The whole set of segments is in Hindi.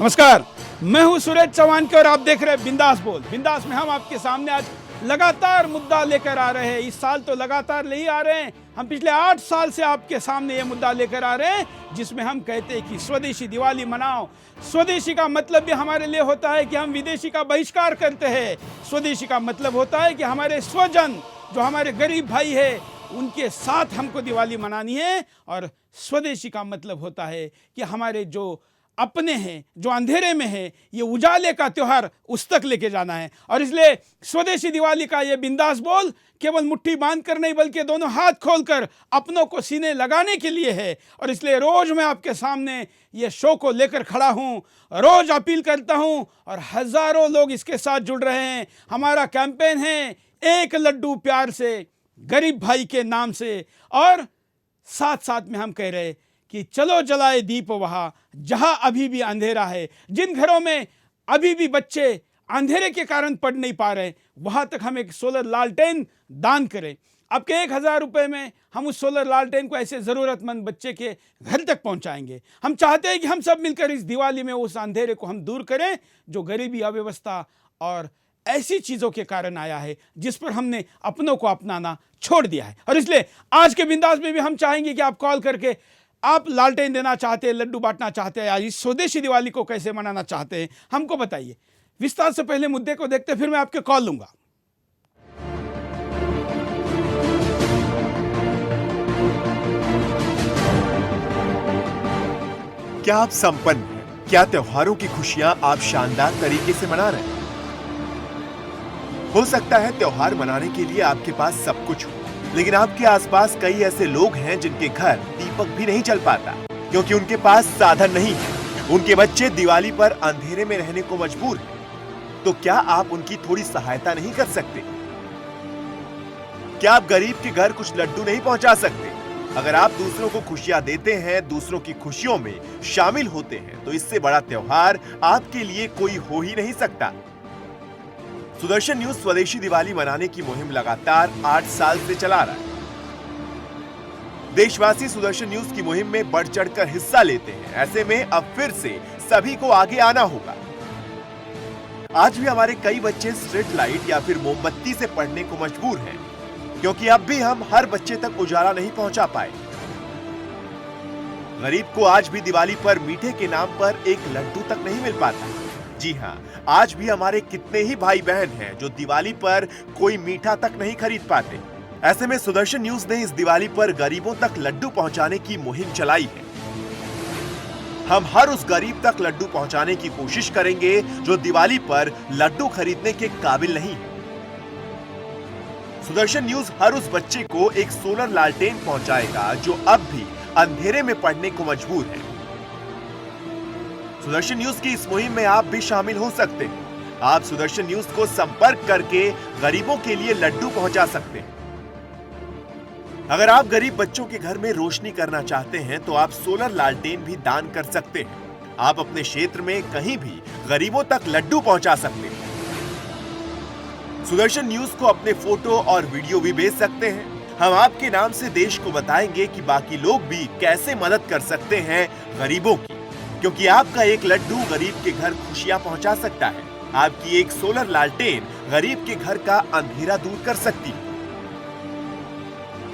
नमस्कार, मैं हूं सुरेश चौहान के और आप देख रहे हैं बिंदास बोल। बिंदास में हम आपके सामने आज लगातार मुद्दा लेकर आ रहे हैं। इस साल तो लगातार ले ही आ रहे हैं, हम पिछले 8 साल से आपके सामने ये मुद्दा लेकर आ रहे हैं जिसमें हम कहते हैं कि स्वदेशी दिवाली मनाओ। स्वदेशी का मतलब भी हमारे लिए होता है कि हम विदेशी का बहिष्कार करते हैं। स्वदेशी का मतलब होता है कि हमारे स्वजन, जो हमारे गरीब भाई है, उनके साथ हमको दिवाली मनानी है। और स्वदेशी का मतलब होता है कि हमारे जो अपने हैं, जो अंधेरे में है, ये उजाले का त्योहार उस तक लेके जाना है। और इसलिए स्वदेशी दिवाली का ये बिंदास बोल केवल मुट्ठी बांध कर नहीं बल्कि दोनों हाथ खोलकर अपनों को सीने लगाने के लिए है। और इसलिए रोज मैं आपके सामने ये शो को लेकर खड़ा हूँ, रोज अपील करता हूँ और हजारों लोग इसके साथ जुड़ रहे हैं। हमारा कैंपेन है एक लड्डू प्यार से, गरीब भाई के नाम से। और साथ साथ में हम कह रहे कि चलो जलाए दीप वहां जहां अभी भी अंधेरा है। जिन घरों में अभी भी बच्चे अंधेरे के कारण पढ़ नहीं पा रहे, वहां तक हम एक सोलर लालटेन दान करें। आपके 1000 रुपए में हम उस सोलर लालटेन को ऐसे जरूरतमंद बच्चे के घर तक पहुंचाएंगे। हम चाहते हैं कि हम सब मिलकर इस दिवाली में उस अंधेरे को हम दूर करें जो गरीबी, अव्यवस्था और ऐसी चीजों के कारण आया है जिस पर हमने अपनों को अपनाना छोड़ दिया है। और इसलिए आज के बिंदास में भी हम चाहेंगे कि आप कॉल करके आप लालटेन देना चाहते हैं, लड्डू बांटना चाहते हैं, आज इस स्वदेशी दिवाली को कैसे मनाना चाहते हैं, हमको बताइए। विस्तार से पहले मुद्दे को देखते फिर मैं आपके कॉल लूंगा। क्या आप संपन्न हैं? क्या त्योहारों की खुशियां आप शानदार तरीके से मना रहे हैं? हो सकता है त्योहार मनाने के लिए आपके पास सब कुछ हो, लेकिन आपके आसपास कई ऐसे लोग हैं जिनके घर दीपक भी नहीं जल पाता क्योंकि उनके पास साधन नहीं है। उनके बच्चे दिवाली पर अंधेरे में रहने को मजबूर हैं। तो क्या आप उनकी थोड़ी सहायता नहीं कर सकते? क्या आप गरीब के घर कुछ लड्डू नहीं पहुंचा सकते? अगर आप दूसरों को खुशियां देते हैं, दूसरों की खुशियों में शामिल होते हैं, तो इससे बड़ा त्योहार आपके लिए कोई हो ही नहीं सकता। सुदर्शन न्यूज स्वदेशी दिवाली मनाने की मुहिम लगातार 8 साल से चला रहा है। देशवासी सुदर्शन न्यूज की मुहिम में बढ़ चढ़कर हिस्सा लेते हैं। ऐसे में अब फिर से सभी को आगे आना होगा। आज भी हमारे कई बच्चे स्ट्रीट लाइट या फिर मोमबत्ती से पढ़ने को मजबूर हैं, क्योंकि अब भी हम हर बच्चे तक उजाला नहीं पहुंचा पाए। गरीब को आज भी दिवाली पर मीठे के नाम पर एक लड्डू तक नहीं मिल पाता। जी हाँ, आज भी हमारे कितने ही भाई बहन हैं जो दिवाली पर कोई मीठा तक नहीं खरीद पाते। ऐसे में सुदर्शन न्यूज ने इस दिवाली पर गरीबों तक लड्डू पहुंचाने की मुहिम चलाई है। हम हर उस गरीब तक लड्डू पहुंचाने की कोशिश करेंगे जो दिवाली पर लड्डू खरीदने के काबिल नहीं है। सुदर्शन न्यूज हर उस बच्चे को एक सोलर लालटेन पहुंचाएगा जो अब भी अंधेरे में पढ़ने को मजबूर है। सुदर्शन न्यूज की इस मुहिम में आप भी शामिल हो सकते हैं। आप सुदर्शन न्यूज को संपर्क करके गरीबों के लिए लड्डू पहुंचा सकते हैं। अगर आप गरीब बच्चों के घर में रोशनी करना चाहते हैं तो आप सोलर लालटेन भी दान कर सकते हैं। आप अपने क्षेत्र में कहीं भी गरीबों तक लड्डू पहुंचा सकते हैं। सुदर्शन न्यूज को अपने फोटो और वीडियो भी भेज सकते हैं। हम आपके नाम से देश को बताएंगे कि बाकी लोग भी कैसे मदद कर सकते हैं गरीबों की, क्योंकि आपका एक लड्डू गरीब के घर खुशियां पहुंचा सकता है। आपकी एक सोलर लालटेन गरीब के घर का अंधेरा दूर कर सकती है।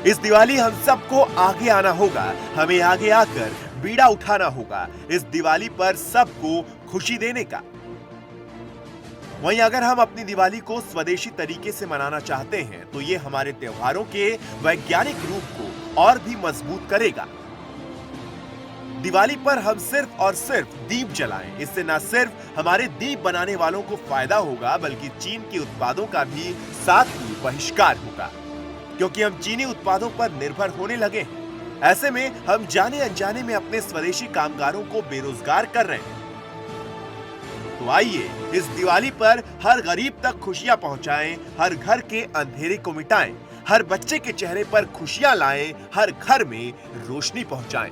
इस दिवाली हम सबको आगे आना होगा। हमें आगे आकर बीड़ा उठाना होगा इस दिवाली पर सबको खुशी देने का। वहीं अगर हम अपनी दिवाली को स्वदेशी तरीके से मनाना चाहते हैं तो ये हमारे त्योहारों के वैज्ञानिक रूप को और भी मजबूत करेगा। दिवाली पर हम सिर्फ और सिर्फ दीप जलाएं। इससे न सिर्फ हमारे दीप बनाने वालों को फायदा होगा बल्कि चीन के उत्पादों का भी साथ ही बहिष्कार होगा, क्योंकि हम चीनी उत्पादों पर निर्भर होने लगे हैं। ऐसे में हम जाने अनजाने में अपने स्वदेशी कामगारों को बेरोजगार कर रहे हैं। तो आइए इस दिवाली पर हर गरीब तक खुशियां पहुंचाएं, हर घर के अंधेरे को मिटाएं, हर बच्चे के चेहरे पर खुशियां लाएं, हर घर में रोशनी पहुंचाएं।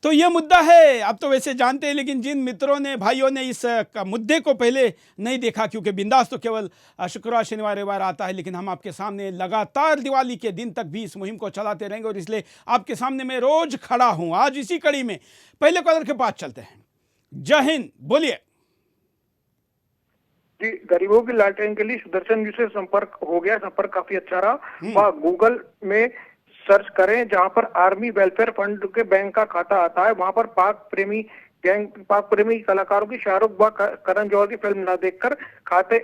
तो ये मुद्दा है, आप तो वैसे जानते हैं, लेकिन जिन मित्रों ने, भाइयों ने इस मुद्दे को पहले नहीं देखा, क्योंकि बिंदास तो केवल शुक्रवार शनिवार रविवार आता है, लेकिन हम आपके सामने लगातार दिवाली के दिन तक भी इस मुहिम को चलाते रहेंगे और इसलिए आपके सामने मैं रोज खड़ा हूं। आज इसी कड़ी में पहले कॉलर के पास चलते हैं। जय हिंद, बोलिए। जी, गरीबों की लालटेन के लिए सुदर्शन जी से संपर्क हो गया, संपर्क काफी अच्छा रहा। वह गूगल में सर्च करें, जहां पर आर्मी वेलफेयर फंड के बैंक का खाता आता है, वहां पर पाक प्रेमी कलाकारों की शाहरुख व करण जौहर की फिल्म ना देखकर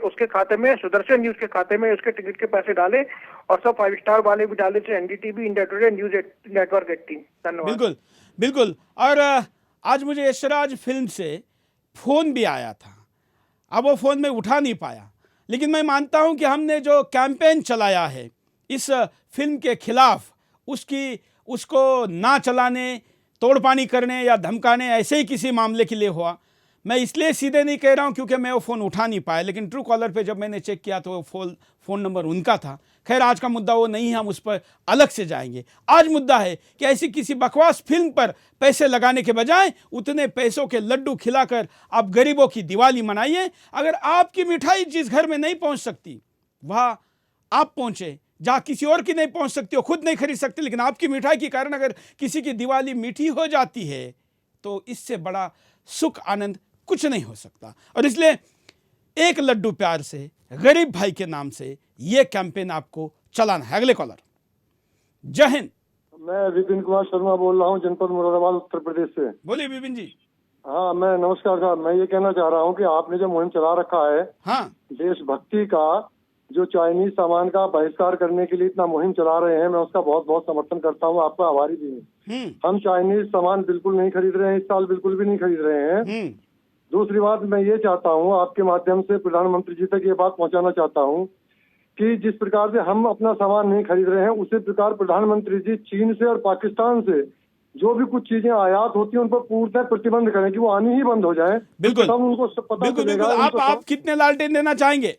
उसके खाते में, सुदर्शन न्यूज के खाते में उसके टिकट के पैसे डाले और सब 5 स्टार वाले भी डाले थे, NDTV, India today, news network 18। धन्यवाद। बिल्कुल बिल्कुल। और आज मुझे यशराज फिल्म से फोन भी आया था, अब वो फोन में उठा नहीं पाया, लेकिन मैं मानता हूं कि हमने जो कैंपेन चलाया है इस फिल्म के खिलाफ, उसको ना चलाने, तोड़पानी करने या धमकाने, ऐसे ही किसी मामले के लिए हुआ। मैं इसलिए सीधे नहीं कह रहा हूं क्योंकि मैं वो फ़ोन उठा नहीं पाया, लेकिन ट्रू कॉलर पे जब मैंने चेक किया तो वो फ़ोन नंबर उनका था। खैर, आज का मुद्दा वो नहीं है, हम उस पर अलग से जाएंगे। आज मुद्दा है कि ऐसी किसी बकवास फिल्म पर पैसे लगाने के बजाय उतने पैसों के लड्डू खिलाकर आप गरीबों की दिवाली मनाइए। अगर आपकी मिठाई जिस घर में नहीं पहुंच सकती वहाँ आप पहुंचे, जहाँ किसी और की नहीं पहुंच सकती, हो खुद नहीं खरीद सकते, लेकिन आपकी मिठाई के कारण अगर किसी की दिवाली मीठी हो जाती है तो इससे बड़ा सुख आनंद कुछ नहीं हो सकता। और इसलिए एक लड्डू प्यार से गरीब भाई के नाम से यह कैंपेन आपको चलाना है। अगले कॉलर। जय हिंद। मैं विपिन कुमार शर्मा बोल रहा हूँ, जनपद मुरादाबाद, उत्तर प्रदेश से। बोलिए विपिन जी। हाँ, मैं नमस्कार साहब। मैं ये कहना चाह रहा हूँ कि आपने जो मुहिम चला रखा है, हाँ, देशभक्ति का, जो चाइनीज सामान का बहिष्कार करने के लिए इतना मुहिम चला रहे हैं, मैं उसका बहुत बहुत समर्थन करता हूँ, आपका आभारी भी हूँ। हम चाइनीज सामान बिल्कुल नहीं खरीद रहे हैं, इस साल बिल्कुल भी नहीं खरीद रहे हैं। दूसरी बात, मैं ये चाहता हूँ, आपके माध्यम से प्रधानमंत्री जी तक ये बात पहुँचाना चाहता हूँ कि जिस प्रकार से हम अपना सामान नहीं खरीद रहे हैं, उसी प्रकार प्रधानमंत्री जी चीन से और पाकिस्तान से जो भी कुछ चीजें आयात होती हैं उन पर पूर्णतः प्रतिबंध करें कि वो आनी ही बंद हो जाए। बिल्कुल, तब उनको पता चलेगा। आप कितने लालटेन देना चाहेंगे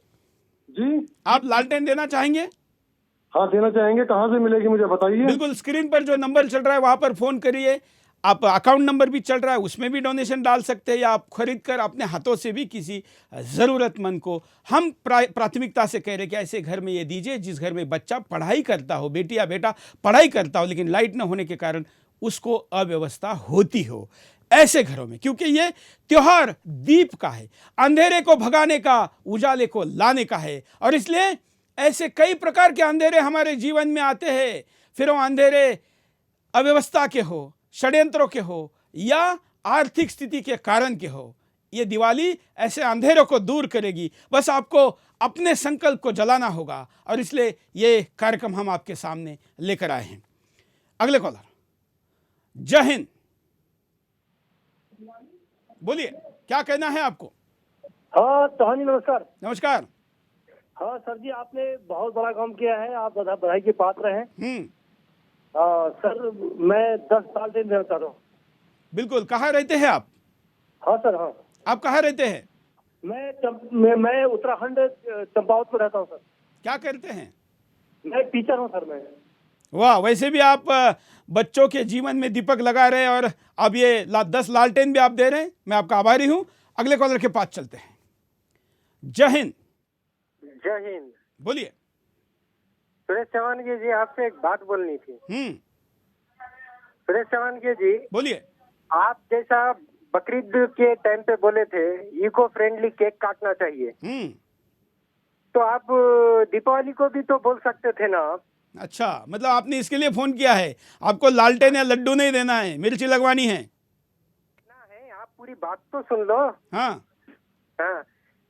जी? आप लालटेन देना चाहेंगे? हाँ, देना चाहेंगे। कहाँ से मिलेगी मुझे बताइए। बिल्कुल, स्क्रीन पर जो नंबर चल रहा है वहां पर फोन करिए। आप अकाउंट नंबर भी चल रहा है, उसमें भी डोनेशन डाल सकते हैं, या आप खरीद कर अपने हाथों से भी किसी ज़रूरतमंद को, हम प्राथमिकता से कह रहे कि ऐसे घर में ये दीजिए जिस घर में बच्चा पढ़ाई करता हो, बेटी या बेटा पढ़ाई करता हो, लेकिन लाइट न होने के कारण उसको अव्यवस्था होती हो, ऐसे घरों में। क्योंकि ये त्योहार दीप का है, अंधेरे को भगाने का, उजाले को लाने का है। और इसलिए ऐसे कई प्रकार के अंधेरे हमारे जीवन में आते हैं, फिर वो अंधेरे अव्यवस्था के हो, षड्यंत्रों के हो, या आर्थिक स्थिति के कारण के हो। ये दिवाली ऐसे अंधेरों को दूर करेगी, बस आपको अपने संकल्प को जलाना होगा। और इसलिए ये कार्यक्रम हम आपके सामने लेकर आए हैं। अगले कॉलर। जय हिंद, बोलिए, क्या कहना है आपको? हाँ टहनी, नमस्कार। नमस्कार। हाँ सर जी, आपने बहुत बड़ा काम किया है, आप बधाई के पात्र हैं। सर, मैं 10 साल से देना चाहता हूँ। बिल्कुल। कहाँ रहते हैं आप? हाँ सर। हाँ, आप कहाँ रहते हैं? मैं उत्तराखंड चंपावत में रहता हूँ सर। क्या करते हैं? मैं टीचर हूँ सर। मैं वाह, वैसे भी आप बच्चों के जीवन में दीपक लगा रहे हैं, और अब ये 10 लालटेन भी आप दे रहे हैं, मैं आपका आभारी हूं। अगले कॉलर के पास चलते हैं। जय हिंद। जय हिंद। बोलिए। सुरेश चौहान जी, आपसे एक बात बोलनी थी। सुरेश चौहान जी, बोलिए। आप जैसा बकरीद के टाइम पे बोले थे इको फ्रेंडली केक काटना चाहिए, तो आप दीपावली को भी तो बोल सकते थे ना। अच्छा, मतलब आपने इसके लिए फोन किया है, आपको लालटेन या लड्डू नहीं देना है, मिर्ची लगवानी है ना है। आप पूरी बात तो सुन लो। हाँ,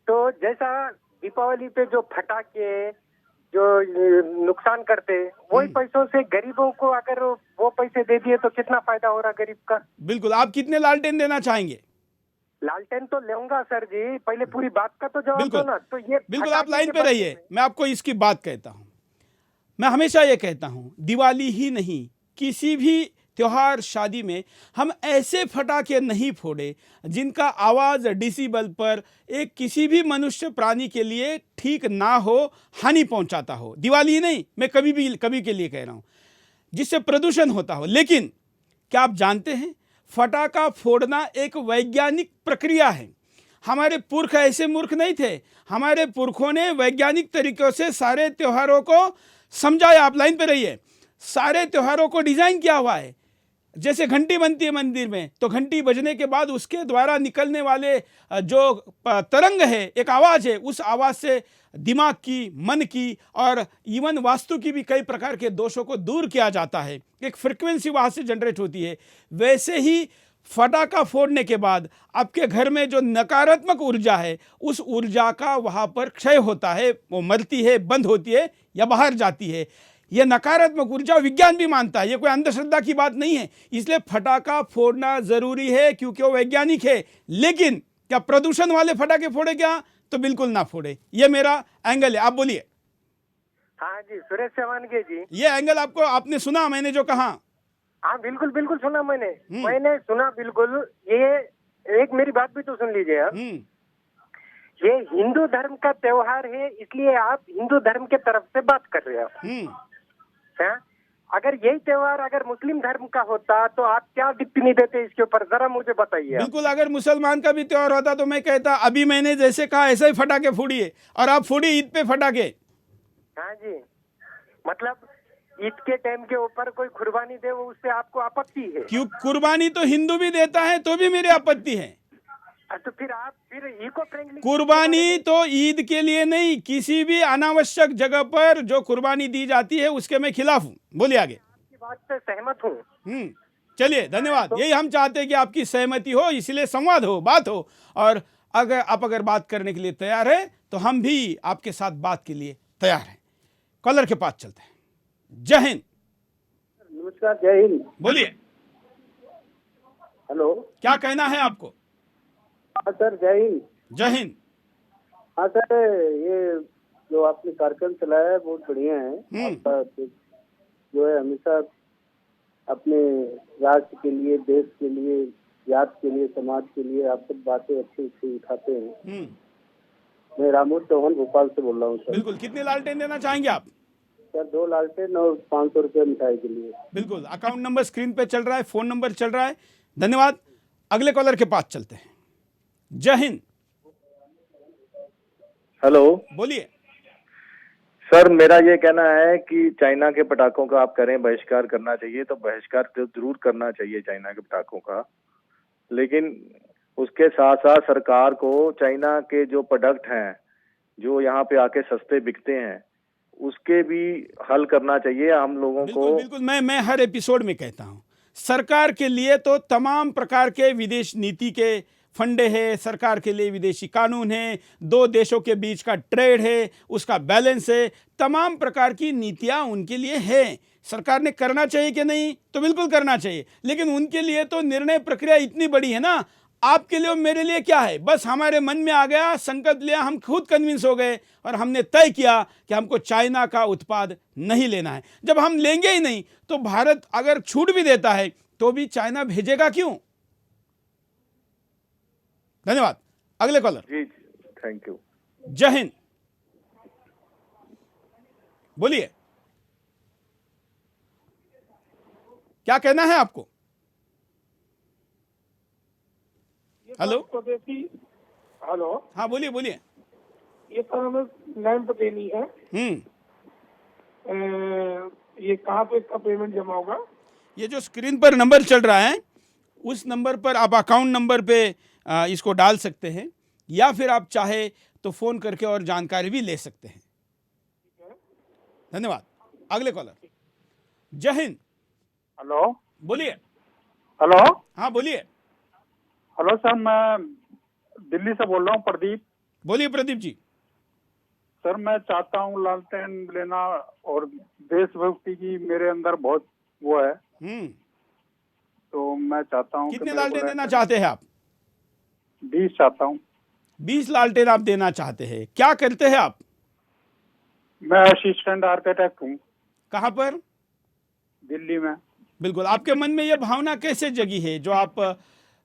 तो जैसा दीपावली पे जो फटाके जो नुकसान करते, वही पैसों से गरीबों को अगर वो पैसे दे दिए तो कितना फायदा हो रहा गरीब का। बिल्कुल। आप कितने लालटेन देना चाहेंगे? लालटेन तो लूंगा सर जी, पहले पूरी बात का तो जवाब दो ना। तो ये बिल्कुल, आप लाइन पे रहिए, मैं आपको इसकी बात कहता हूं। मैं हमेशा ये कहता हूं, दिवाली ही नहीं, किसी भी त्योहार शादी में हम ऐसे फटाके नहीं फोड़े जिनका आवाज़ डेसिबल पर एक किसी भी मनुष्य प्राणी के लिए ठीक ना हो, हानि पहुंचाता हो। दिवाली ही नहीं, मैं कभी के लिए कह रहा हूं, जिससे प्रदूषण होता हो। लेकिन क्या आप जानते हैं, फटाका फोड़ना एक वैज्ञानिक प्रक्रिया है। हमारे पुरख ऐसे मूर्ख नहीं थे, हमारे पुरखों ने वैज्ञानिक तरीकों से सारे त्योहारों को समझाया। आप लाइन पे रहिए। सारे त्योहारों को डिजाइन किया हुआ है। जैसे घंटी बनती है मंदिर में, तो घंटी बजने के बाद उसके द्वारा निकलने वाले जो तरंग है, एक आवाज है, उस आवाज से दिमाग की, मन की और इवन वास्तु की भी कई प्रकार के दोषों को दूर किया जाता है। एक फ्रिक्वेंसी वहां से जनरेट होती है। वैसे ही फटाका फोड़ने के बाद आपके घर में जो नकारात्मक ऊर्जा है, उस ऊर्जा का वहां पर क्षय होता है, वो मरती है, बंद होती है या बाहर जाती है। यह नकारात्मक ऊर्जा विज्ञान भी मानता है, यह कोई अंधश्रद्धा की बात नहीं है। इसलिए फटाका फोड़ना जरूरी है क्योंकि वो वैज्ञानिक है। लेकिन क्या प्रदूषण वाले फटाके फोड़े क्या? तो बिल्कुल ना फोड़े। यह मेरा एंगल है। आप बोलिए। हाँ जी, सुरेश चौहान के जी। ये एंगल आपको, आपने सुना मैंने जो कहा? हाँ बिल्कुल बिल्कुल सुना मैंने सुना बिल्कुल। ये एक मेरी बात भी तो सुन लीजिए आप। ये हिंदू धर्म का त्योहार है, इसलिए आप हिंदू धर्म के तरफ से बात कर रहे हो। हाँ? अगर यही त्योहार अगर मुस्लिम धर्म का होता तो आप क्या टिप्पणी देते इसके ऊपर, जरा मुझे बताइए। बिल्कुल, अगर मुसलमान का भी त्योहार होता तो मैं कहता अभी मैंने जैसे कहा ऐसे ही फटाके फोड़िए, और आप फोड़िए ईद पे फटाके। हाँ जी, मतलब ईद के टाइम के ऊपर कोई कुर्बानी दे, वो उससे आपको आपत्ति है? क्यों? कुर्बानी तो हिंदू भी देता है तो भी मेरी आपत्ति है। तो फिर आप फिर इको फ्रेंडली कुर्बानी तो ईद के लिए नहीं, किसी भी अनावश्यक जगह पर जो कुर्बानी दी जाती है उसके मैं खिलाफ हूँ। बोलिए आगे। आपकी बात से सहमत हूँ। चलिए, धन्यवाद। यही हम चाहते हैं कि आपकी सहमति हो, इसलिए संवाद हो, बात हो। और अगर बात करने के लिए तैयार है तो हम भी आपके साथ बात के लिए तैयार हैं। कॉलर के पास चलते हैं। जय हिंद। नमस्कार, जय हिंद। बोलिए। हेलो, क्या कहना है आपको? हाँ सर, जय हिंद। जय हिंद। हाँ सर, ये जो आपने कार्यक्रम चलाया है बहुत बढ़िया है। आपका जो है हमेशा अपने राष्ट्र के लिए, देश के लिए, जात के लिए, समाज के लिए आप सब बातें अच्छी अच्छी उठाते हैं। मैं रामोद चौहान भोपाल से बोल रहा हूँ सर। बिल्कुल। कितने लालटेन देना चाहेंगे आप? सर 2 लालटेन और 500 रुपये मिठाई के लिए। बिल्कुल। अकाउंट नंबर स्क्रीन पे चल रहा है, फोन नंबर चल रहा है। धन्यवाद। अगले कॉलर के पास चलते हैं। जय हिंद। हेलो, बोलिए। सर मेरा ये कहना है कि चाइना के पटाखों का आप करें बहिष्कार करना चाहिए, तो बहिष्कार तो जरूर करना चाहिए चाइना के पटाखों का, लेकिन उसके साथ साथ सरकार को चाइना के जो प्रोडक्ट हैं जो यहाँ पे आके सस्ते बिकते हैं उसके भी हल करना चाहिए हम लोगों को। बिल्कुल बिल्कुल। मैं हर एपिसोड में कहता हूँ, सरकार के लिए तो तमाम प्रकार के विदेश नीति के फंडे है, सरकार के लिए विदेशी कानून है, दो देशों के बीच का ट्रेड है, उसका बैलेंस है, तमाम प्रकार की नीतियां उनके लिए है। सरकार ने करना चाहिए कि नहीं? तो बिल्कुल करना चाहिए, लेकिन उनके लिए तो निर्णय प्रक्रिया इतनी बड़ी है ना। आपके लिए और मेरे लिए क्या है? बस हमारे मन में आ गया, संकल्प लिया, हम खुद कन्विंस हो गए और हमने तय किया कि हमको चाइना का उत्पाद नहीं लेना है। जब हम लेंगे ही नहीं तो भारत अगर छूट भी देता है तो भी चाइना भेजेगा क्यों? धन्यवाद। अगले कॉलर। Ji, thank you. जय हिंद। बोलिए, क्या कहना है आपको? हेलो। स्वदेशी। हेलो। हाँ बोलिए बोलिए। ये सर हमें लैंप देनी है। ये कहाँ पे इसका पेमेंट जमा होगा? ये जो स्क्रीन पर नंबर चल रहा है उस नंबर पर आप अकाउंट नंबर पे इसको डाल सकते हैं, या फिर आप चाहे तो फोन करके और जानकारी भी ले सकते हैं। धन्यवाद। अगले कॉलर। जय हिंद। हेलो। बोलिए। हेलो। हाँ बोलिए। हेलो सर, मैं दिल्ली से बोल रहा हूँ, प्रदीप। बोलिए प्रदीप जी। सर मैं चाहता हूँ लालटेन लेना, और देशभक्ति की मेरे अंदर बहुत वो है, तो मैं चाहता हूँ। कितने लालटेन देना चाहते हैं आप? 20 चाहता हूँ। 20 लालटेन आप देना चाहते हैं। क्या करते हैं आप? मैं असिस्टेंट आर्किटेक्ट हूँ। कहाँ पर? दिल्ली में। बिल्कुल। आपके मन में यह भावना कैसे जगी है जो आप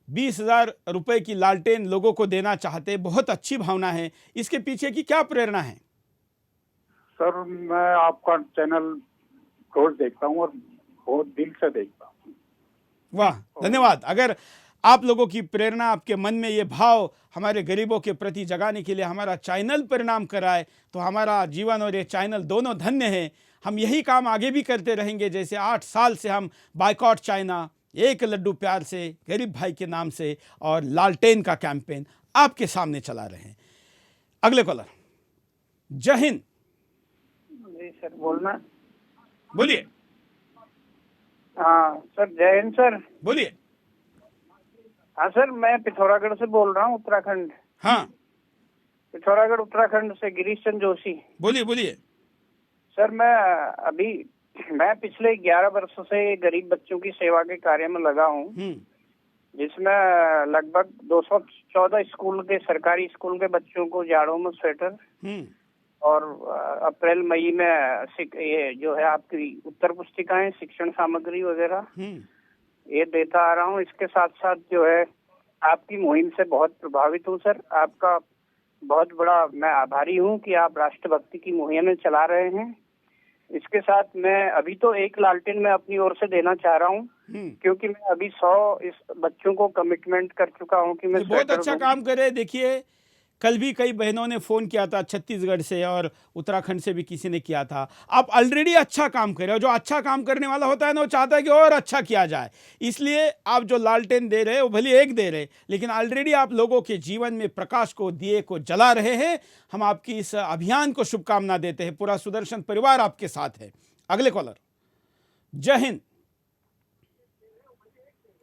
20,000 रुपए की लालटेन लोगों को देना चाहते हैं? बहुत अच्छी भावना है, इसके पीछे की क्या प्रेरणा है? सर मैं आपका चैनल रोज देखता हूँ और बहुत दिल से देखता हूँ। वाह, धन्यवाद। अगर आप लोगों की प्रेरणा, आपके मन में ये भाव हमारे गरीबों के प्रति जगाने के लिए हमारा चैनल परिणाम कराए तो हमारा जीवन और ये चैनल दोनों धन्य है। हम यही काम आगे भी करते रहेंगे। जैसे 8 साल से हम बायकॉट चाइना, एक लड्डू प्यार से, गरीब भाई के नाम से और लालटेन का कैंपेन आपके सामने चला रहे हैं। अगले कॉलर, जय हिंद। जी सर, बोलना। बोलिए। हाँ सर, जय हिंद सर। बोलिए। हाँ सर, मैं पिथौरागढ़ से बोल रहा हूँ, उत्तराखंड। हाँ, पिथौरागढ़ उत्तराखंड से गिरीश चंद्र जोशी। बोलिए बोलिए। सर, मैं पिछले 11 वर्षों से गरीब बच्चों की सेवा के कार्य में लगा हूँ, जिसमें लगभग 214 स्कूल के, सरकारी स्कूल के बच्चों को जाड़ों में स्वेटर और अप्रैल मई में ये जो है आपकी उत्तर पुस्तिकाएं, शिक्षण सामग्री वगैरह ये देता आ रहा हूँ। इसके साथ साथ जो है आपकी मुहिम से बहुत प्रभावित हूँ सर। आपका बहुत बड़ा मैं आभारी हूँ कि आप राष्ट्रभक्ति की मुहिम चला रहे हैं। इसके साथ मैं अभी तो एक लालटेन मैं अपनी ओर से देना चाह रहा हूँ, क्योंकि मैं अभी 100 इस बच्चों को कमिटमेंट कर चुका हूँ कि मैं बहुत अच्छा काम करे। देखिए, कल भी कई बहनों ने फ़ोन किया था छत्तीसगढ़ से और उत्तराखंड से भी किसी ने किया था। आप ऑलरेडी अच्छा काम कर रहे हो। जो अच्छा काम करने वाला होता है ना, वो चाहता है कि और अच्छा किया जाए। इसलिए आप जो लालटेन दे रहे हो, भले एक दे रहे, लेकिन ऑलरेडी आप लोगों के जीवन में प्रकाश को, दिए को जला रहे हैं। हम आपकी इस अभियान को शुभकामना देते हैं। पूरा सुदर्शन परिवार आपके साथ है। अगले कॉलर, जय हिंद।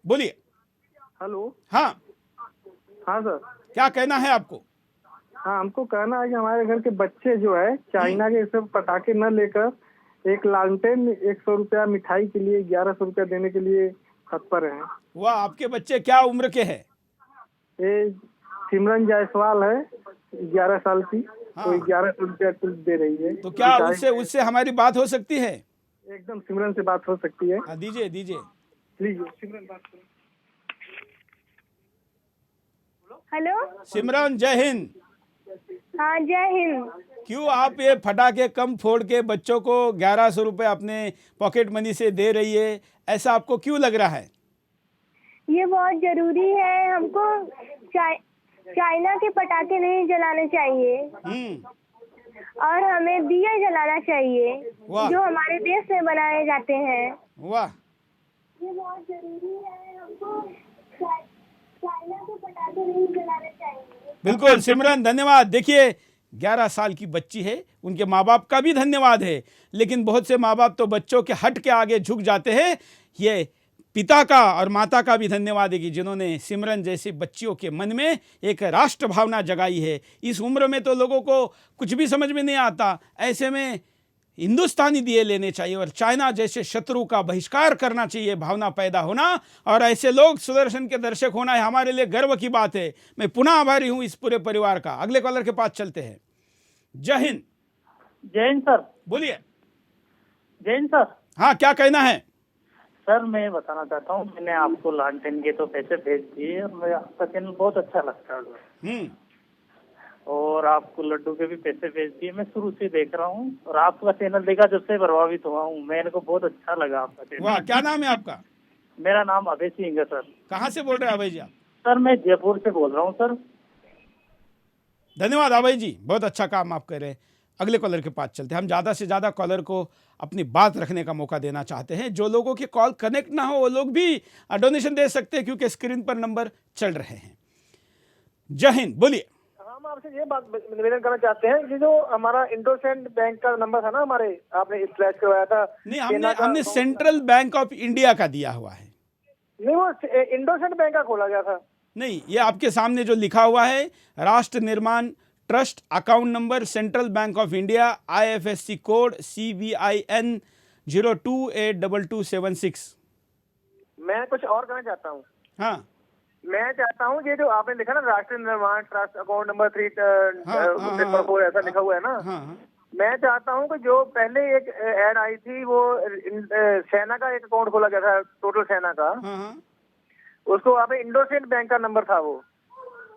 बोलिए। हेलो। हाँ हाँ सर, क्या कहना है आपको? हाँ, हमको कहना है कि हमारे घर के बच्चे जो है चाइना के सब पटाखे न लेकर एक लालटेन 100 रुपया मिठाई के लिए 1100 रुपया देने के लिए तत्पर हैं। वाह, आपके बच्चे क्या उम्र के हैं? ये सिमरन जायसवाल है, 11 साल की। हाँ। तो 1100 रुपया कुल दे रही है। तो क्या उससे हमारी बात हो सकती है? एकदम सिमरन से बात हो सकती है। हाँ, दीजिए दीजिए। लीजिए सिमरन, बात करो। हेलो सिमरन, जय हिंद। हाँ, जय हिंद। क्यों आप ये फटाके कम फोड़ के बच्चों को 1100 रुपये अपने पॉकेट मनी से दे रही है? ऐसा आपको क्यों लग रहा है? ये बहुत जरूरी है। हमको चाइना के पटाखे नहीं जलाने चाहिए और हमें दिए जलाना चाहिए जो हमारे देश में बनाए जाते हैं। वाह, ये बहुत जरूरी है। हमको चाइना के पटाखे नहीं जलाने चाहिए। बिल्कुल सिमरन, धन्यवाद। देखिए, 11 साल की बच्ची है, उनके माँ बाप का भी धन्यवाद है, लेकिन बहुत से माँ बाप तो बच्चों के हट के आगे झुक जाते हैं। ये पिता का और माता का भी धन्यवाद है कि जिन्होंने सिमरन जैसे बच्चियों के मन में एक राष्ट्र भावना जगाई है। इस उम्र में तो लोगों को कुछ भी समझ में नहीं आता। ऐसे में हिंदुस्तानी दिए लेने चाहिए और चाइना जैसे शत्रु का बहिष्कार करना चाहिए, भावना पैदा होना, और ऐसे लोग सुदर्शन के दर्शक होना है हमारे लिए गर्व की बात है। मैं पुनः आभारी हूं इस पूरे परिवार का। अगले कॉलर के पास चलते हैं। जय हिंद। जय हिंद सर। बोलिए। जय हिंद सर। हाँ, क्या कहना है? सर, मैं बताना चाहता हूँ, मैंने आपको लालटेन के तो पैसे भेज दिए और मुझे आपका चैनल बहुत अच्छा लगता है और आपको लड्डू के भी पैसे भेज दिए। मैं शुरू से देख रहा हूँ और आपका चैनल देखा जब से प्रभावित हुआ हूँ। मेरे को बहुत अच्छा लगा आपका चैनल। वाह, क्या नाम है आपका? मेरा नाम अभय सिंह है सर। कहाँ से बोल रहे हैं अभय जी आप? सर, मैं जयपुर से बोल रहा हूँ सर। धन्यवाद अभय जी, बहुत अच्छा काम आप कर रहे हैं। अगले कॉलर के पास चलते हैं। हम ज़्यादा से ज़्यादा कॉलर को अपनी बात रखने का मौका देना चाहते हैं। जो लोगों के कॉल कनेक्ट ना हो वो लोग भी डोनेशन दे सकते हैं, क्योंकि स्क्रीन पर नंबर चल रहे हैं। जय हिंद। बोलिए। हम आपसे ये बात निवेदन करना चाहते हैं कि जो हमारा इंडोसेंड बैंक का नंबर था ना, हमारे आपने फ्लैश करवाया था। नहीं, हमने सेंट्रल बैंक ऑफ इंडिया का दिया हुआ है। नहीं, वो इंडोसेंड बैंक का खोला गया था। नहीं, ये आपके सामने जो लिखा हुआ है, राष्ट्र निर्माण trust account number central bank of India, IFSC code CBIN 02822276। मैं कुछ और कहना चाहता हूँ। हाँ, मैं चाहता हूँ ये जो आपने लिखा ना, राष्ट्रीय निर्माण ट्रस्ट अकाउंट नंबर 3 ऐसा लिखा हुआ है ना। मैं चाहता हूँ कि जो पहले एक ऐड आई थी, वो सेना का एक अकाउंट खोला गया था, टोटल सेना का, उसको आपने इंडोसेंड बैंक का नंबर था वो।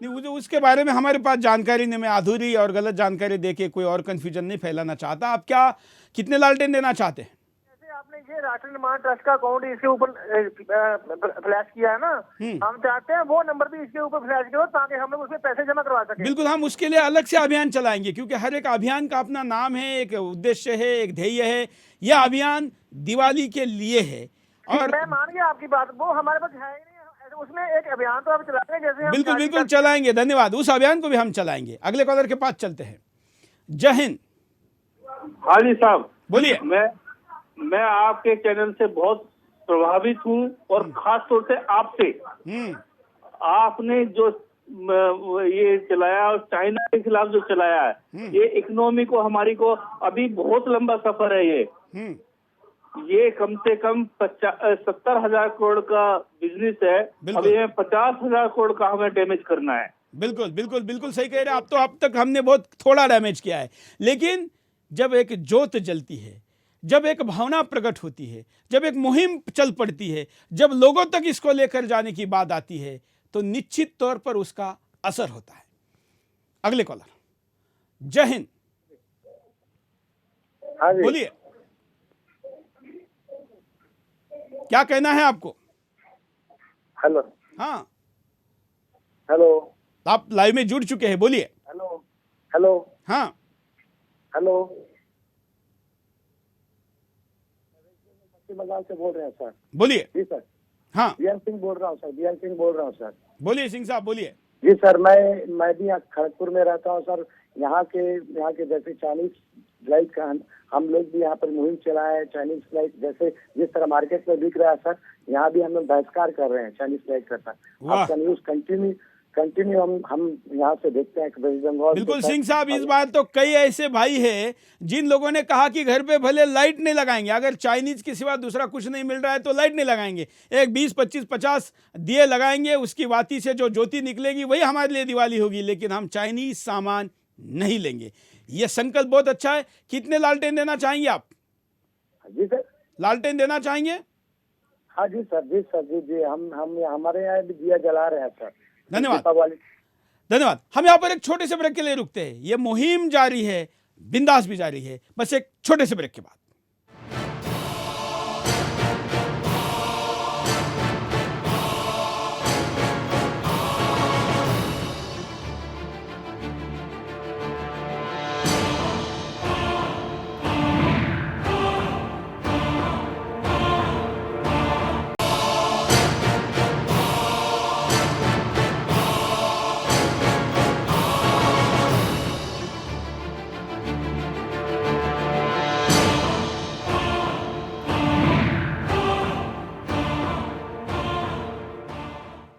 नहीं, मुझे उसके बारे में हमारे पास जानकारी नहीं। मैं अधूरी और गलत जानकारी देके कोई और कंफ्यूजन नहीं फैलाना चाहता। आप क्या, कितने लालटेन देना चाहते हैं? जैसे आपने आपने ये राष्ट्रीय निर्माण ट्रस्ट का अकाउंट इसके ऊपर फ्लैश किया है ना, हम चाहते हैं वो नंबर भी इसके ऊपर फ्लैश करो ताकि हम लोग उसमें पैसे जमा करवा सकें। बिल्कुल, हम उसके लिए अलग से अभियान चलाएंगे, क्योंकि हर एक अभियान का अपना नाम है, एक उद्देश्य है, एक ध्येय है। यह अभियान दिवाली के लिए है और मैं मान गया आपकी बात, वो हमारे पास है ही नहीं, उसमें एक अभियान तो आप चलाएंगे जैसे हम बिल्कुल बिल्कुल चलाएंगे। धन्यवाद, उस अभियान को भी हम चलाएंगे। अगले कॉलर के पास चलते हैं। जय हिंद। हाँ जी साहब, बोलिए। मैं आपके चैनल से बहुत प्रभावित हूँ और खास तौर से आपसे। आपने जो ये चलाया और चाइना के खिलाफ जो चलाया है, ये इकोनॉमी को हमारी को अभी बहुत लंबा सफर है। ये कम से कम 70,000 करोड़ का बिजनेस है, अभी 50,000 करोड़ का हमें डैमेज करना है। बिल्कुल बिल्कुल बिल्कुल सही कह रहे हैं आप। तो अब तक हमने बहुत थोड़ा डैमेज किया है, लेकिन जब एक ज्योत जलती है, जब एक भावना प्रकट होती है, जब एक मुहिम चल पड़ती है, जब लोगों तक इसको लेकर जाने की बात आती है, तो निश्चित तौर पर उसका असर होता है। अगले कॉलर। जय हिंद। बोलिए, क्या कहना है आपको? हेलो। हाँ, हेलो। आप लाइव में जुड़ चुके हैं, बोलिए। हेलो। हेलो। हाँ, हेलो। पश्चिम बंगाल से बोल रहे हैं सर। बोलिए। जी सर। हाँ, बीएन सिंह बोल रहा हूँ सर, बीएन सिंह बोल रहा हूँ सर। बोलिए सिंह साहब, बोलिए। जी सर, मैं भी यहाँ खड़गपुर में रहता हूँ सर। यहाँ के जैसे चाइनीज फ्लाइट का हम लोग भी यहाँ पर मुहिम चलाए हैं। चाइनीज फ्लाइट जैसे जिस तरह मार्केट में बिक रहा है सर, यहाँ भी हम लोग बहिष्कार कर रहे हैं चाइनीज फ्लाइट का सर। आपका न्यूज कंटिन्यू हम यहाँ से देखते हैं वेस्ट बंगाल। बिल्कुल सिंह साहब, इस बार तो कई ऐसे भाई हैं जिन लोगों ने कहा कि घर पे भले लाइट नहीं लगाएंगे, अगर चाइनीज के सिवा दूसरा कुछ नहीं मिल रहा है तो लाइट नहीं लगाएंगे, एक 20, 25, 50 दिए लगाएंगे, उसकी बाती से जो ज्योति निकलेगी वही हमारे लिए दिवाली होगी, लेकिन हम चाइनीज सामान नहीं लेंगे। ये संकल्प बहुत अच्छा है। कितने लालटेन देना चाहेंगे आप? जी सर। लालटेन देना चाहेंगे? हाँ जी सर, जी सर, जी हम हमारे यहाँ भी दिया जला रहे हैं सर। धन्यवाद, धन्यवाद। हम यहाँ पर एक छोटे से ब्रेक के लिए रुकते हैं। ये मुहिम जारी है, बिंदास भी जारी है, बस एक छोटे से ब्रेक के बाद।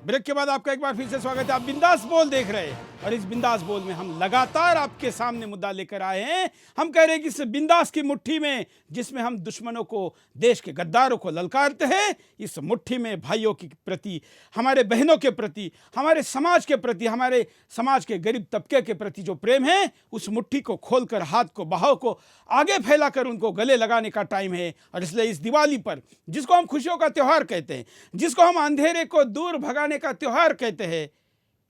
ब्रेक के बाद आपका एक बार फिर से स्वागत है। आप बिंदास बोल देख रहे हैं और इस बिंदास बोल में हम लगातार आपके सामने मुद्दा लेकर आए हैं। हम कह रहे हैं कि इस बिंदास की मुट्ठी में, जिसमें हम दुश्मनों को, देश के गद्दारों को ललकारते हैं, इस मुट्ठी में भाइयों के प्रति, हमारे बहनों के प्रति, हमारे समाज के प्रति, हमारे समाज के गरीब तबके के प्रति जो प्रेम है, उस मुट्ठी को खोलकर, हाथ को, बहाव को आगे फैलाकर उनको गले लगाने का टाइम है। और इसलिए इस दिवाली पर, जिसको हम खुशियों का त्यौहार कहते हैं, जिसको हम अंधेरे को दूर भगाने का त्यौहार कहते हैं,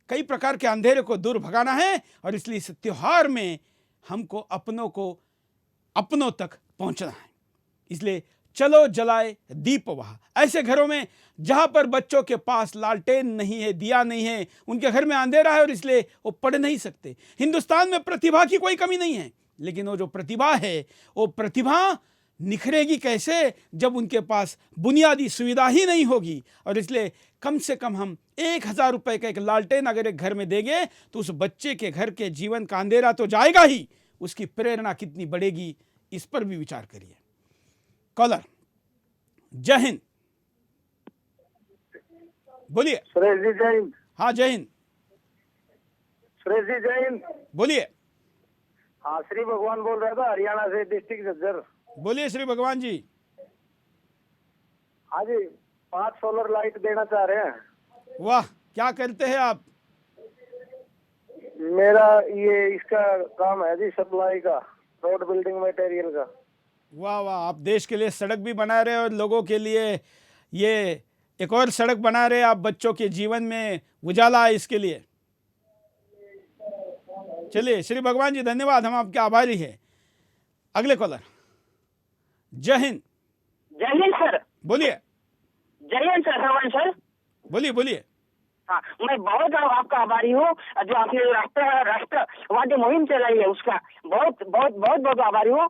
कई प्रकार के अंधेरे को दूर भगाना है और इसलिए इस त्योहार में हमको अपनों को अपनों तक पहुंचना है। इसलिए चलो जलाए दीप वहा। ऐसे घरों में जहां पर बच्चों के पास लालटेन नहीं है, दिया नहीं है, उनके घर में अंधेरा है और इसलिए वो पढ़ नहीं सकते। हिंदुस्तान में प्रतिभा की कोई कमी नहीं है, लेकिन वो जो प्रतिभा है, वो प्रतिभा निखरेगी कैसे जब उनके पास बुनियादी सुविधा ही नहीं होगी। और इसलिए कम से कम हम 1,000 रुपए का एक लालटेन अगर एक घर में देंगे तो उस बच्चे के घर के जीवन का अंधेरा तो जाएगा ही, उसकी प्रेरणा कितनी बढ़ेगी, इस पर भी विचार करिए। कॉलर। जय हिंद। बोलिए। सुरेश जी जय हिंद। हाँ जय हिंद। सुरेश जी जय हिंद। बोलिए। हाँ, श्री भगवान बोल रहा था, हरियाणा से, डिस्ट्रिक्ट झज्जर। बोलिए श्री भगवान जी। हाँ जी, 5 सोलर लाइट देना चाह रहे हैं। वाह, क्या करते हैं आप? मेरा ये इसका काम है जी, सप्लाई का, रोड बिल्डिंग मटेरियल का। वाह वाह, आप देश के लिए सड़क भी बना रहे हैं और लोगों के लिए ये एक और सड़क बना रहे हैं। आप बच्चों के जीवन में उजाला है इसके लिए। चलिए श्री भगवान जी, धन्यवाद, हम आपके आभारी हैं। अगले कॉलर। जय हिंद। जय हिंद सर। बोलिए। जय हिंद सर, श्रवण सर। बोलिए बोलिए। हाँ, मैं बहुत आपका आभारी हूँ जो आपने राष्ट्रवादी मुहिम चलाई है उसका बहुत बहुत बहुत बहुत आभारी हूँ।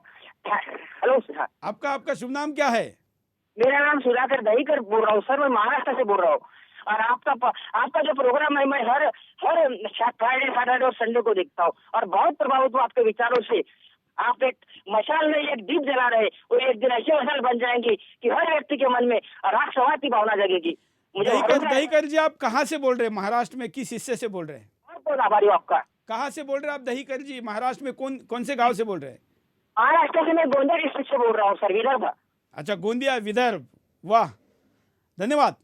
Hello sir. आपका शुभ नाम क्या है? मेरा नाम सुधाकर दहीकर बोल रहा हूँ सर, मैं महाराष्ट्र से बोल रहा हूँ। और आपका जो प्रोग्राम है मैं हर फ्राइडे सैटरडे और संडे को देखता हूँ और बहुत प्रभावित हूँ आपके विचारों से। आप एक मशाल में एक दीप जला रहे, वो एक दिन ऐसी मशाल बन जाएंगी कि हर व्यक्ति के मन में राष्ट्रवाद की भावना जगेगी। दहीकर जी, आप कहाँ से बोल रहे हैं? महाराष्ट्र में किस हिस्से से बोल रहे हैं? बहुत आभारी हूँ आपका। कहाँ से बोल रहे हैं आप दहीकर जी? महाराष्ट्र में कौन से गांव से बोल रहे हैं? महाराष्ट्र से मैं गोंदिया डिस्ट्रिक्ट से बोल रहा हूँ सर, विदर्भ। अच्छा, गोंदिया, विदर्भ। वाह, धन्यवाद।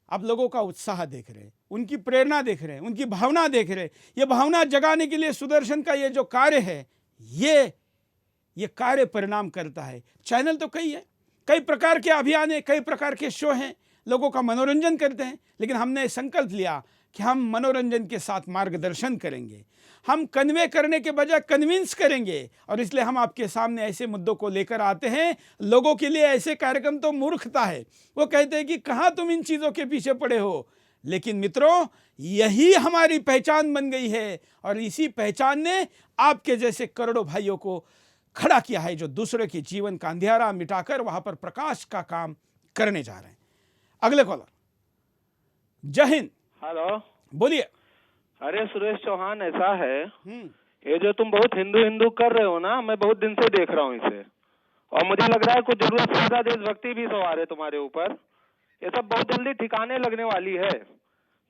आप लोगों का उत्साह देख रहे हैं, उनकी प्रेरणा देख रहे हैं, उनकी भावना देख रहे हैं। ये भावना जगाने के लिए सुदर्शन का ये जो कार्य है, ये कार्य परिणाम करता है। चैनल तो कई है, कई प्रकार के अभियान है, कई प्रकार के शो हैं, लोगों का मनोरंजन करते हैं। लेकिन हमने संकल्प लिया कि हम मनोरंजन के साथ मार्गदर्शन करेंगे, हम कन्वे करने के बजाय कन्विंस करेंगे। और इसलिए हम आपके सामने ऐसे मुद्दों को लेकर आते हैं। लोगों के लिए ऐसे कार्यक्रम तो मूर्खता है। वो कहते हैं कि कहाँ तुम इन चीज़ों के पीछे पड़े हो। लेकिन मित्रों, यही हमारी पहचान बन गई है और इसी पहचान ने आपके जैसे करोड़ों भाइयों को खड़ा किया है, जो दूसरे के जीवन का अंधेरा मिटाकर वहां पर प्रकाश का काम करने जा रहे हैं। अगले कॉलर। जय हिंद। हेलो, बोलिए। अरे सुरेश चौहान, ऐसा है ये जो तुम बहुत हिंदू कर रहे हो ना, मैं बहुत दिन से देख रहा हूँ इसे, और मुझे लग रहा है कुछ जरूरत से ज्यादा देशभक्ति भी सवार है तुम्हारे ऊपर। ये सब बहुत जल्दी ठिकाने लगने वाली है।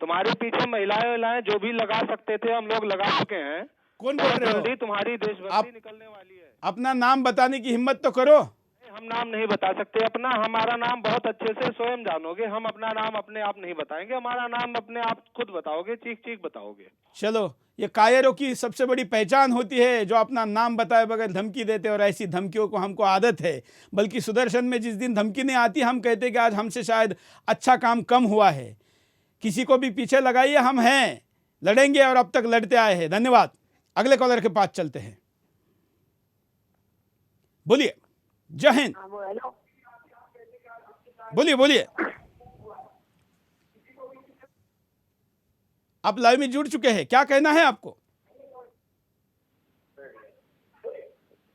तुम्हारे पीछे महिलाएं जो भी लगा सकते थे हम लोग लगा चुके हैं। कौन बोल रहे हो? जल्दी तुम्हारी देशभक्ति निकलने वाली है। अपना नाम बताने की हिम्मत तो करो। हम नाम नहीं बता सकते अपना, हमारा नाम बहुत अच्छे से स्वयं जानोगे। हम अपना नाम अपने आप नहीं बताएंगे, हमारा नाम अपने आप खुद बताओगे, चीख चीख बताओगे। चलो, ये कायरों की सबसे बड़ी पहचान होती है, जो अपना नाम बताए बगैर धमकी देते, और ऐसी धमकियों को हमको आदत है। बल्कि सुदर्शन में जिस दिन धमकी नहीं आती, हम कहते कि आज हमसे शायद अच्छा काम कम हुआ है। किसी को भी पीछे लगाइए, हम हैं, लड़ेंगे और अब तक लड़ते आए हैं। धन्यवाद। अगले कॉलर के पास चलते हैं। बोलिए। जय हिंद। बोलिए बोलिए। आप लाइव में जुड़ चुके हैं, क्या कहना है आपको?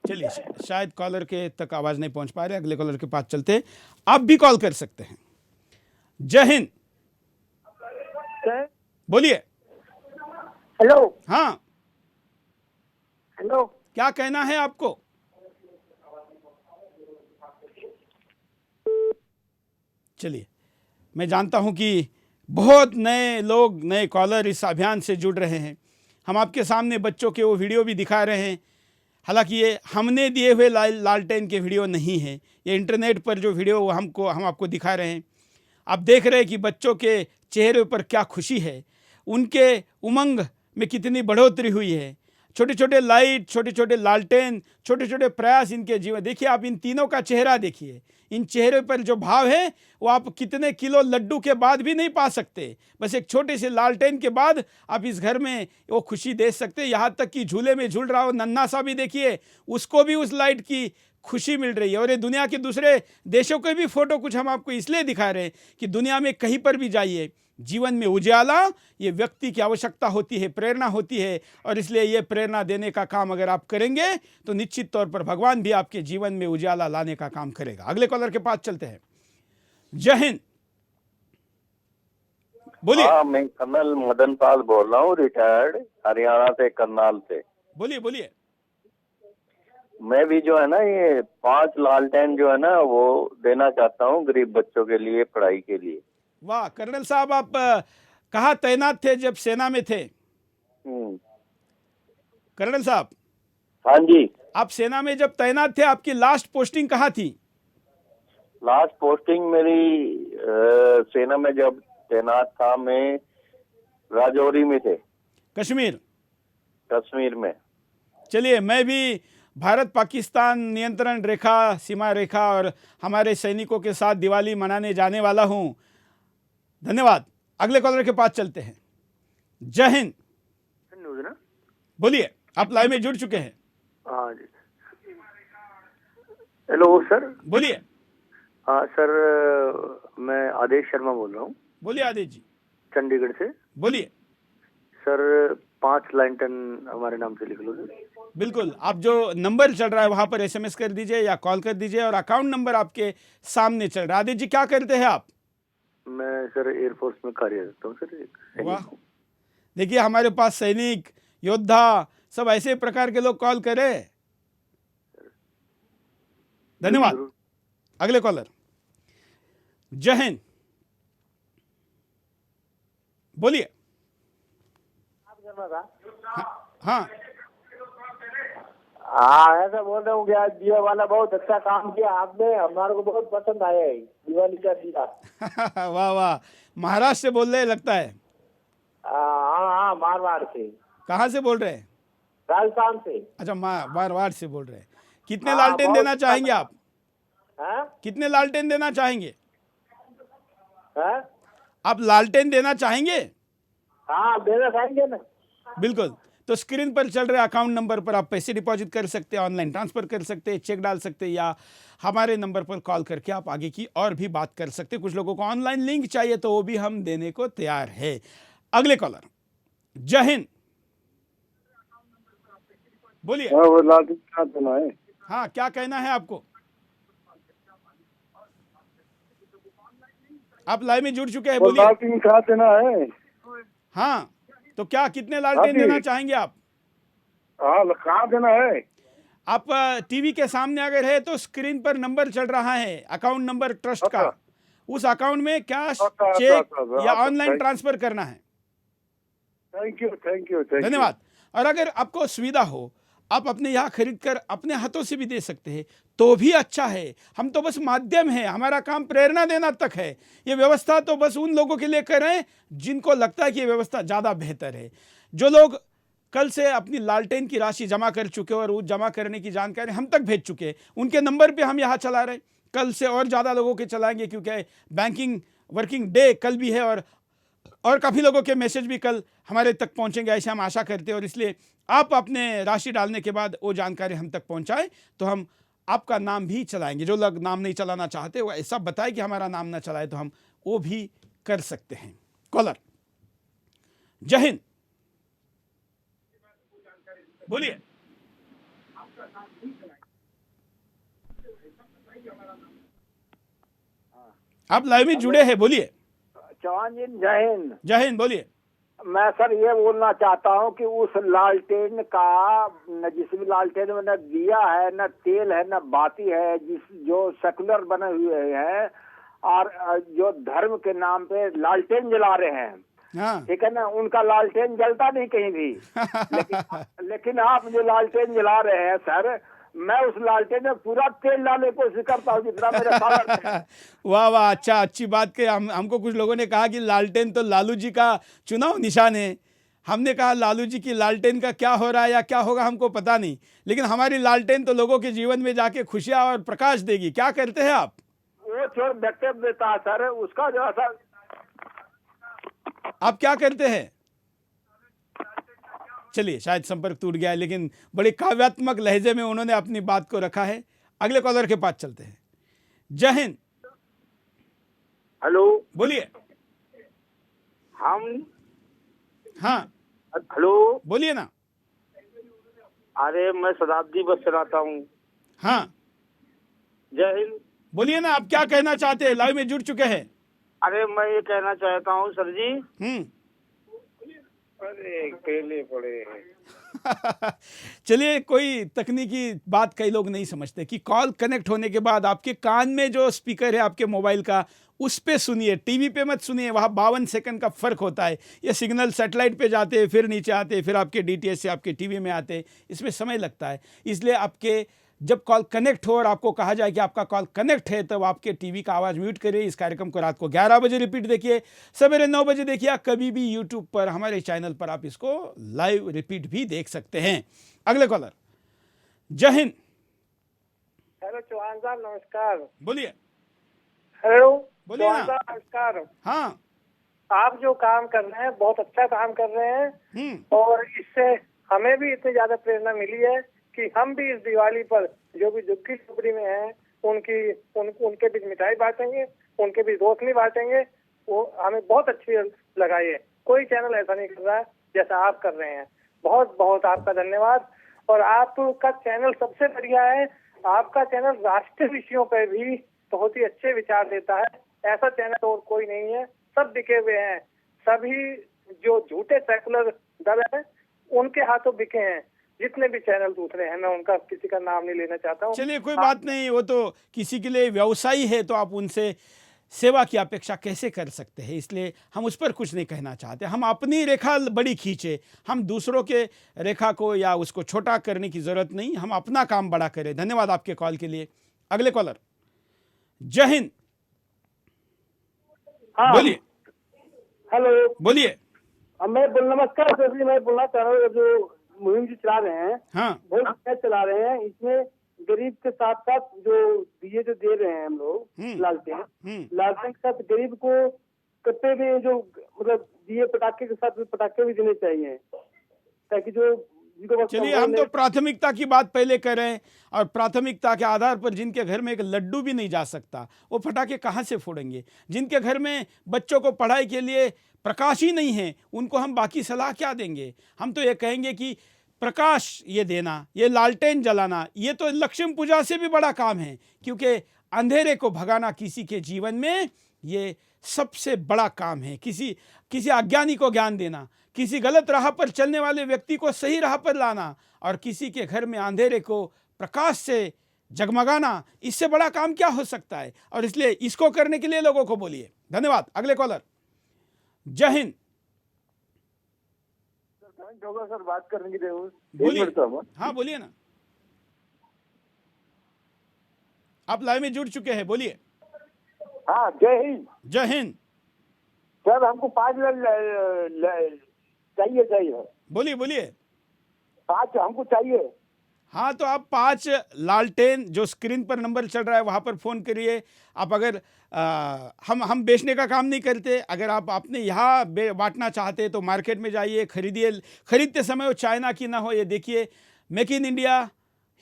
चलिए, शायद कॉलर के तक आवाज नहीं पहुंच पा रहे। अगले कॉलर के पास चलते हैं। आप भी कॉल कर सकते हैं। जय हिंद। बोलिए। हेलो। हाँ, हेलो, क्या कहना है आपको? चलिए, मैं जानता हूं कि बहुत नए लोग, नए कॉलर इस अभियान से जुड़ रहे हैं। हम आपके सामने बच्चों के वो वीडियो भी दिखा रहे हैं। हालांकि ये हमने दिए हुए लालटेन के वीडियो नहीं है, ये इंटरनेट पर जो वीडियो हम आपको दिखा रहे हैं। आप देख रहे हैं कि बच्चों के चेहरे पर क्या खुशी है, उनके उमंग में कितनी बढ़ोतरी हुई है। छोटे छोटे लाइट, छोटे छोटे लालटेन, छोटे छोटे प्रयास इनके जीवन। देखिए, आप इन तीनों का चेहरा देखिए, इन चेहरे पर जो भाव है वो आप कितने किलो लड्डू के बाद भी नहीं पा सकते। बस एक छोटे से लालटेन के बाद आप इस घर में वो खुशी दे सकते। यहाँ तक कि झूले में झूल रहा हो नन्हा सा भी देखिए, उसको भी उस लाइट की खुशी मिल रही है। और ये दुनिया के दूसरे देशों के भी फोटो कुछ हम आपको इसलिए दिखा रहे हैं कि दुनिया में कहीं पर भी जाइए, जीवन में उजाला ये व्यक्ति की आवश्यकता होती है, प्रेरणा होती है। और इसलिए ये प्रेरणा देने का काम अगर आप करेंगे तो निश्चित तौर पर भगवान भी आपके जीवन में उजाला लाने का काम करेगा। अगले कॉलर के पास चलते हैं। जय हिंद। बोलिए। हाँ, मैं कर्नल मदन पाल बोल रहा हूँ, रिटायर्ड, हरियाणा से, करनाल से। बोलिए बोलिए। मैं भी जो है ना, ये 5 लालटेन जो है ना वो देना चाहता हूँ गरीब बच्चों के लिए, पढ़ाई के लिए। वाह कर्नल साहब, आप कहाँ तैनात थे जब सेना में थे? कर्नल साहब। हाँ जी। आप सेना में जब तैनात थे, आपकी लास्ट पोस्टिंग कहाँ थी? लास्ट पोस्टिंग मेरी सेना में जब तैनात था, मैं राजौरी में थे, कश्मीर में। चलिए, मैं भी भारत पाकिस्तान नियंत्रण रेखा, सीमा रेखा और हमारे सैनिकों के साथ दिवाली मनाने जाने वाला हूं। धन्यवाद। अगले कॉलर के पास चलते हैं। जय हिंद। बोलिए, आप लाइव में जुड़ चुके हैं। हाँ जी। Hello sir. बोलिए। हाँ सर, मैं आदेश शर्मा बोल रहा हूँ। बोलिए आदेश जी। चंडीगढ़ से। बोलिए सर 5 लालटेन हमारे नाम से लिख लो सर। बिल्कुल, आप जो नंबर चल रहा है वहां पर SMS कर दीजिए या कॉल कर दीजिए, और अकाउंट नंबर आपके सामने चल रहा है। आदित्य जी क्या करते हैं आप? मैं सर एयरफोर्स में कार्यरत हूँ सर। वाह, देखिए हमारे पास सैनिक, योद्धा, सब ऐसे प्रकार के लोग कॉल करें। धन्यवाद। अगले कॉलर, जय हिंद, बोलिए। हाँ हाँ, ऐसा बोल रहा हूँ कि आज दिया वाला बहुत अच्छा काम किया आपने, हमारे को बहुत पसंद आया है दिवाली का दिया। वाह वाह, महाराष्ट्र से बोल रहे लगता है। हाँ हाँ, मारवाड़ से। कहाँ से बोल रहे हैं? राजस्थान से। अच्छा, मारवाड़ से बोल रहे हैं। कितने लालटेन देना चाहेंगे आप? कितने लालटेन देना चाहेंगे? आप लालटेन देना चाहेंगे? हाँ, देना चाहेंगे ना। बिल्कुल, तो स्क्रीन पर चल रहे अकाउंट नंबर पर आप पैसे डिपॉजिट कर सकते हैं, ऑनलाइन ट्रांसफर कर सकते हैं, चेक डाल सकते हैं, या हमारे नंबर पर कॉल करके आप आगे की और भी बात कर सकते हैं। कुछ लोगों को ऑनलाइन लिंक चाहिए तो वो भी हम देने को तैयार है। अगले कॉलर, जय हिंद, बोलिए। हाँ, क्या कहना है आपको? आप लाइव में जुड़ चुके हैं, बोलिए। लालटेन कहाँ देना है? हाँ, तो क्या कितने लालटेन देना चाहेंगे आप? हाँ, कहाँ देना है? आप टीवी के सामने अगर है तो स्क्रीन पर नंबर चल रहा है, अकाउंट नंबर ट्रस्ट का। उस अकाउंट में कैश, चेक या ऑनलाइन ट्रांसफर करना है। Thank you. धन्यवाद। और अगर आपको सुविधा हो, आप अपने यहाँ खरीद कर अपने हाथों से भी दे सकते हैं, तो भी अच्छा है। हम तो बस माध्यम है, हमारा काम प्रेरणा देना तक है। ये व्यवस्था तो बस उन लोगों के लिए कर रहे हैं जिनको लगता है कि ये व्यवस्था ज़्यादा बेहतर है। जो लोग कल से अपनी लालटेन की राशि जमा कर चुके और वो जमा करने की जानकारी हम तक भेज चुके, उनके नंबर पे हम यहाँ चला रहे। कल से और ज़्यादा लोगों के चलाएंगे, क्योंकि बैंकिंग वर्किंग डे कल भी है, और काफ़ी लोगों के मैसेज भी कल हमारे तक पहुंचेंगे, ऐसे हम आशा करते हैं। और इसलिए आप अपने राशि डालने के बाद वो जानकारी हम तक पहुंचाएं तो हम आपका नाम भी चलाएंगे। जो लोग नाम नहीं चलाना चाहते वो ऐसा बताए कि हमारा नाम ना चलाए, तो हम वो भी कर सकते हैं। कॉलर, जय हिंद, बोलिए। आप लाइव में जुड़े हैं, बोलिए। चौहान जी जय हिंद। जय हिंद, बोलिए। मैं सर ये बोलना चाहता हूँ कि उस लालटेन का न जिस भी लालटेन में न दिया है, न तेल है, न बाती है, जो सेकुलर बने हुए हैं और जो धर्म के नाम पे लालटेन जला रहे हैं, ठीक है ना, उनका लालटेन जलता नहीं कहीं भी। लेकिन आप जो लालटेन जला रहे हैं सर, मैं उस लालटेन में पूरा तेल डालने की कोशिश करता हूँ जितना मेरे सामर्थ्य है। वाह वाह, अच्छा, अच्छी बात के हमको कुछ लोगों ने कहा कि लालटेन तो लालू जी का चुनाव निशान है। हमने कहा लालू जी की लालटेन का क्या हो रहा है या क्या होगा हमको पता नहीं, लेकिन हमारी लालटेन तो लोगों के जीवन में जाके खुशियां और प्रकाश देगी। क्या करते हैं आप? वो छोड़ वक्तव्य देता है सर, उसका जो असर। आप क्या करते हैं? चलिए, शायद संपर्क टूट गया है, लेकिन बड़े काव्यात्मक लहजे में उन्होंने अपनी बात को रखा है। अगले कॉलर के पास चलते हैं। जय हिंद, हेलो, बोलिए। हाँ, हेलो, बोलिए ना। अरे मैं शताब्दी बस चलाता हूँ। हाँ, जय हिंद, बोलिए ना, आप क्या कहना चाहते हैं? लाइव में जुड़ चुके हैं। अरे मैं ये कहना चाहता हूँ सर जी, अरे केले पड़े। चलिए, कोई तकनीकी बात कई लोग नहीं समझते कि कॉल कनेक्ट होने के बाद आपके कान में जो स्पीकर है आपके मोबाइल का, उस पे सुनिए, टीवी पे मत सुनिए। वहाँ 52 सेकंड का फर्क होता है। ये सिग्नल सैटेलाइट पे जाते हैं, फिर नीचे आते हैं, फिर आपके DTH से आपके टीवी में आते हैं, इसमें समय लगता है। इसलिए आपके जब कॉल कनेक्ट हो और आपको कहा जाए कि आपका कॉल कनेक्ट है, तब आपके टीवी का आवाज़ म्यूट करिए। इस कार्यक्रम को रात को 11 बजे रिपीट देखिए, सवेरे 9 बजे देखिए, कभी भी यूट्यूब पर हमारे चैनल पर आप इसको लाइव रिपीट भी देख सकते हैं। अगले कॉलर, जय हिंद। हेलो चौहान साहब, नमस्कार। बोलिए। हेलो, बोलिए ना। नमस्कार। हाँ, आप जो काम कर रहे हैं बहुत अच्छा काम कर रहे हैं, और इससे हमें भी इतनी ज्यादा प्रेरणा मिली है कि हम भी इस दिवाली पर जो भी दुखी झोपड़ी में हैं उनके बीच मिठाई बांटेंगे, उनके बीच रोशनी बांटेंगे। वो हमें बहुत अच्छी लगाई है। कोई चैनल ऐसा नहीं कर रहा है जैसा आप कर रहे हैं। बहुत बहुत आपका धन्यवाद। और आपका चैनल सबसे बढ़िया है। आपका चैनल राष्ट्रीय विषयों पर भी बहुत ही अच्छे विचार देता है। ऐसा चैनल और कोई नहीं है। सब बिके हुए हैं। सभी जो झूठे सेकुलर दल हैं उनके हाथों बिके हैं। जितने भी चैनल दूसरे हैं, मैं उनका किसी का नाम नहीं लेना चाहता हूँ। चलिए कोई बात नहीं, वो तो किसी के लिए व्यवसायी है तो आप उनसे सेवा की अपेक्षा कैसे कर सकते हैं, इसलिए हम उस पर कुछ नहीं कहना चाहते। हम अपनी रेखा बड़ी खींचे, हम दूसरों के रेखा को या उसको छोटा करने की जरूरत नहीं, हम अपना काम बड़ा करें। धन्यवाद आपके कॉल के लिए। अगले कॉलर, जय हिंद। हाँ। बोलिए। हेलो, बोलिए। नमस्कार सर जी, मैं बोलना चाह रहा हूँ जो मुहिम जी चला रहे हैं, हाँ, बहुत अच्छा चला रहे हैं। इसमें गरीब के साथ साथ जो दिए जो दे रहे हैं हम लोग लालटेन के साथ गरीब को कट्टे में जो मतलब दिए पटाखे के साथ पटाखे भी देने चाहिए, ताकि जो चलिए हम तो प्राथमिकता की बात पहले करें, और प्राथमिकता के आधार पर जिनके घर में एक लड्डू भी नहीं जा सकता वो पटाखे कहाँ से फोड़ेंगे? जिनके घर में बच्चों को पढ़ाई के लिए प्रकाश ही नहीं है उनको हम बाकी सलाह क्या देंगे? हम तो ये कहेंगे कि प्रकाश ये देना, ये लालटेन जलाना, ये तो लक्ष्मी पूजा से भी बड़ा काम है, क्योंकि अंधेरे को भगाना किसी के जीवन में ये सबसे बड़ा काम है। किसी अज्ञानी को ज्ञान देना, किसी गलत राह पर चलने वाले व्यक्ति को सही राह पर लाना, और किसी के घर में अंधेरे को प्रकाश से जगमगाना, इससे बड़ा काम क्या हो सकता है? और इसलिए इसको करने के लिए लोगों को बोलिए। धन्यवाद। अगले कॉलर, जय हिंद। सर बात करने की बोलिए। हाँ बोलिए ना, आप लाइव में जुड़ चुके हैं, बोलिए। हाँ, जय हिंद। जय हिंद। सर हमको 5 चाहिए। बोलिए बोलिए। 5 हमको चाहिए। हाँ, तो आप 5 लालटेन, जो स्क्रीन पर नंबर चल रहा है वहाँ पर फ़ोन करिए। आप अगर हम बेचने का काम नहीं करते, अगर आप अपने यहाँ बांटना चाहते तो मार्केट में जाइए, खरीदिए। खरीदते समय वो चाइना की ना हो, ये देखिए। मेक इन इंडिया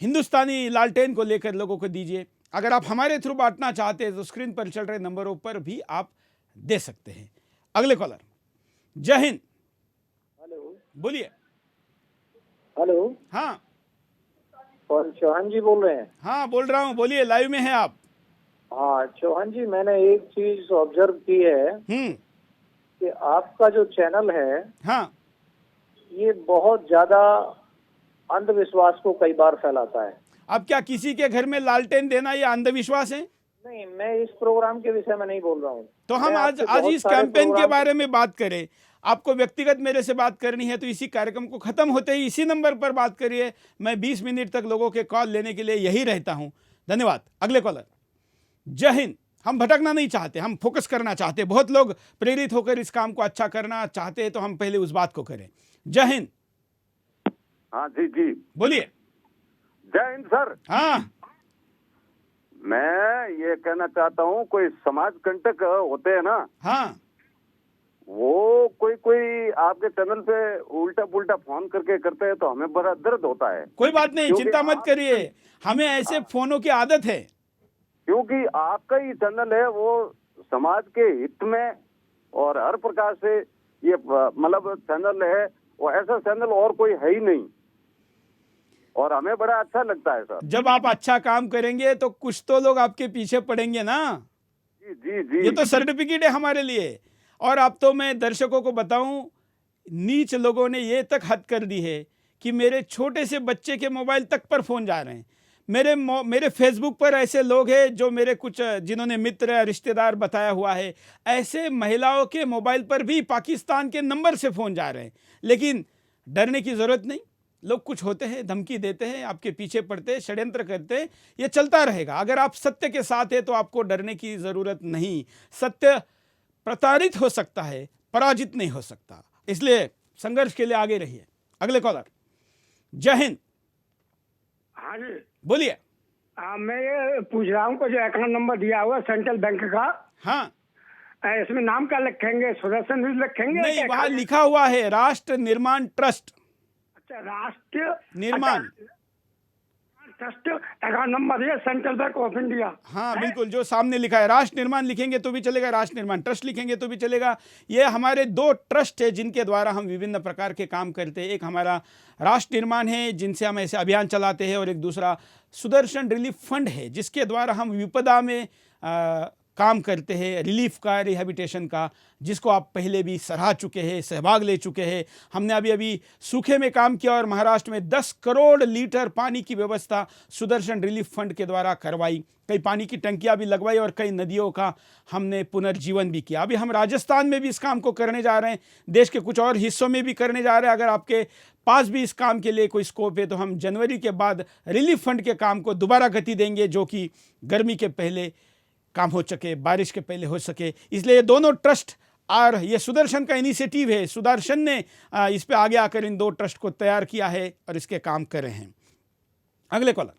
हिंदुस्तानी लालटेन को लेकर लोगों को दीजिए। अगर आप हमारे थ्रू बांटना चाहते हैं तो स्क्रीन पर चल रहे नंबरों पर भी आप दे सकते हैं। अगले कॉलर, जय हिंद। हेलो, बोलिए। हेलो, हाँ, और चौहान जी बोल रहे हैं? हाँ बोल रहा हूँ, बोलिए, लाइव में हैं आप। हाँ चौहान जी, मैंने एक चीज ऑब्जर्व की है कि आपका जो चैनल है, हाँ, ये बहुत ज्यादा अंधविश्वास को कई बार फैलाता है। अब क्या किसी के घर में लालटेन देना ये अंधविश्वास है? नहीं, मैं इस प्रोग्राम के विषय में नहीं बोल रहा हूँ। तो हम आज इस कैंपेन के बारे में बात करें। आपको व्यक्तिगत मेरे से बात करनी है तो इसी कार्यक्रम को खत्म होते ही इसी नंबर पर बात करिए। मैं 20 मिनट तक लोगों के कॉल लेने के लिए यही रहता हूं। धन्यवाद। अगले कॉलर, जय हिंद। हम भटकना नहीं चाहते, हम फोकस करना चाहते। बहुत लोग प्रेरित होकर इस काम को अच्छा करना चाहते हैं, तो हम पहले उस बात को करें। जय हिंद। हाँ जी जी, बोलिए। जय हिंद सर। हाँ, मैं ये कहना चाहता हूँ, कोई समाज कंटक होते हैं ना, हाँ, वो कोई आपके चैनल पे उल्टा पुल्टा फोन करके करते हैं तो हमें बड़ा दर्द होता है। कोई बात नहीं, चिंता मत करिए, हमें ऐसे फोनों की आदत है। क्योंकि आपका ही चैनल है, वो समाज के हित में और हर प्रकार से ये मतलब चैनल है, वो ऐसा चैनल और कोई है ही नहीं, और हमें बड़ा अच्छा लगता है सर। जब आप अच्छा काम करेंगे तो कुछ तो लोग आपके पीछे पड़ेंगे ना। जी जी जी, ये तो सर्टिफिकेट है हमारे लिए। और अब तो मैं दर्शकों को बताऊं, नीच लोगों ने ये तक हद कर दी है कि मेरे छोटे से बच्चे के मोबाइल तक पर फोन जा रहे हैं। मेरे फेसबुक पर ऐसे लोग हैं जो मेरे कुछ जिन्होंने मित्र या रिश्तेदार बताया हुआ है, ऐसे महिलाओं के मोबाइल पर भी पाकिस्तान के नंबर से फ़ोन जा रहे हैं। लेकिन डरने की ज़रूरत नहीं, लोग कुछ होते हैं, धमकी देते हैं, आपके पीछे पड़ते हैं, षड्यंत्र करते हैं, ये चलता रहेगा। अगर आप सत्य के साथ हैं तो आपको डरने की ज़रूरत नहीं। सत्य प्रताड़ित हो सकता है, पराजित नहीं हो सकता, इसलिए संघर्ष के लिए आगे रहिए। अगले कॉलर, जय हिंद। हाँ जी, बोलिए। मैं ये पूछ रहा हूँ, जो अकाउंट नंबर दिया हुआ सेंट्रल बैंक का, हाँ, इसमें नाम क्या लिखेंगे? सुदर्शन न्यूज लिखेंगे? नहीं, वहाँ लिखा हुआ है राष्ट्र निर्माण ट्रस्ट। अच्छा, राष्ट्र निर्माण ट्रस्ट अकाउंट नंबर है सेंट्रल बैंक ऑफ इंडिया। हाँ बिल्कुल, जो सामने लिखा है राष्ट्र निर्माण लिखेंगे तो भी चलेगा, राष्ट्र निर्माण ट्रस्ट लिखेंगे तो भी चलेगा। ये हमारे 2 ट्रस्ट है जिनके द्वारा हम विभिन्न प्रकार के काम करते हैं। एक हमारा राष्ट्र निर्माण है जिनसे हम ऐसे अभियान चलाते हैं, और एक दूसरा सुदर्शन रिलीफ फंड है जिसके द्वारा हम विपदा में काम करते हैं, रिलीफ का, रिहेबिटेशन का, जिसको आप पहले भी सराह चुके हैं, सहभाग ले चुके हैं। हमने अभी सूखे में काम किया और महाराष्ट्र में 10 करोड़ लीटर पानी की व्यवस्था सुदर्शन रिलीफ फंड के द्वारा करवाई। कई पानी की टंकियां भी लगवाई और कई नदियों का हमने पुनर्जीवन भी किया। अभी हम राजस्थान में भी इस काम को करने जा रहे हैं, देश के कुछ और हिस्सों में भी करने जा रहे हैं। अगर आपके पास भी इस काम के लिए कोई स्कोप है तो हम जनवरी के बाद रिलीफ फंड के काम को दोबारा गति देंगे, जो कि गर्मी के पहले काम हो सके, बारिश के पहले हो सके। इसलिए ये दोनों ट्रस्ट, और ये सुदर्शन का इनिशिएटिव है, सुदर्शन ने इस पे आगे आकर इन 2 ट्रस्ट को तैयार किया है और इसके काम कर रहे हैं। अगले कॉलर,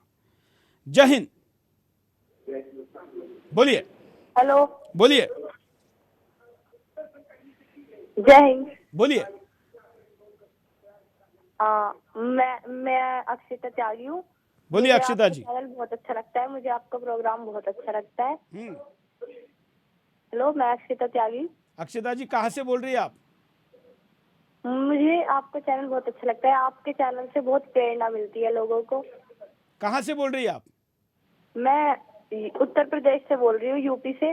जय हिंद, बोलिए। हेलो, बोलिए। जय हिंद, बोलिए। मैं अक्षिता त्यागी हूँ। बोलिए अक्षिता जी। चैनल बहुत अच्छा लगता है मुझे, आपका प्रोग्राम बहुत अच्छा लगता है। हेलो, मैं अक्षिता त्यागी। अक्षिता जी कहाँ से बोल रही है आप? मुझे आपका चैनल बहुत अच्छा लगता है, आपके चैनल से बहुत प्रेरणा मिलती है लोगों को। कहाँ से बोल रही है आप? मैं उत्तर प्रदेश से बोल रही हूँ, यूपी से,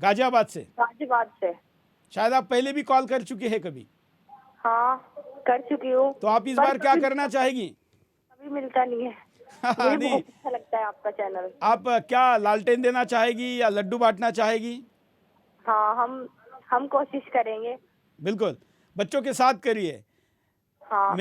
गाजियाबाद से। गाजियाबाद से। शायद आप पहले भी कॉल कर चुके हैं कभी? हाँ, कर चुकी हूँ। तो आप इस बार क्या करना चाहेगी? अभी मिलता नहीं है। मुझे बहुत अच्छा लगता है आपका चैनल। आप क्या लालटेन देना चाहेगी या लड्डू बांटना चाहेगी? हाँ, हम कोशिश करेंगे। बिल्कुल, बच्चों के साथ करिए। हाँ,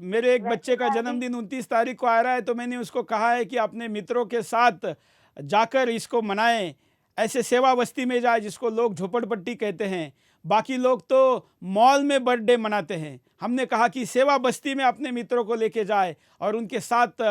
मेरे एक बच्चे का जन्मदिन 29 तारीख को आ रहा है, तो मैंने उसको कहा है कि अपने मित्रों के साथ जाकर इसको मनाएं। ऐसे सेवा बस्ती में जाए, जिसको लोग झोपड़पट्टी कहते हैं। बाकी लोग तो मॉल में बर्थडे मनाते हैं। हमने कहा कि सेवा बस्ती में अपने मित्रों को लेके जाए और उनके साथ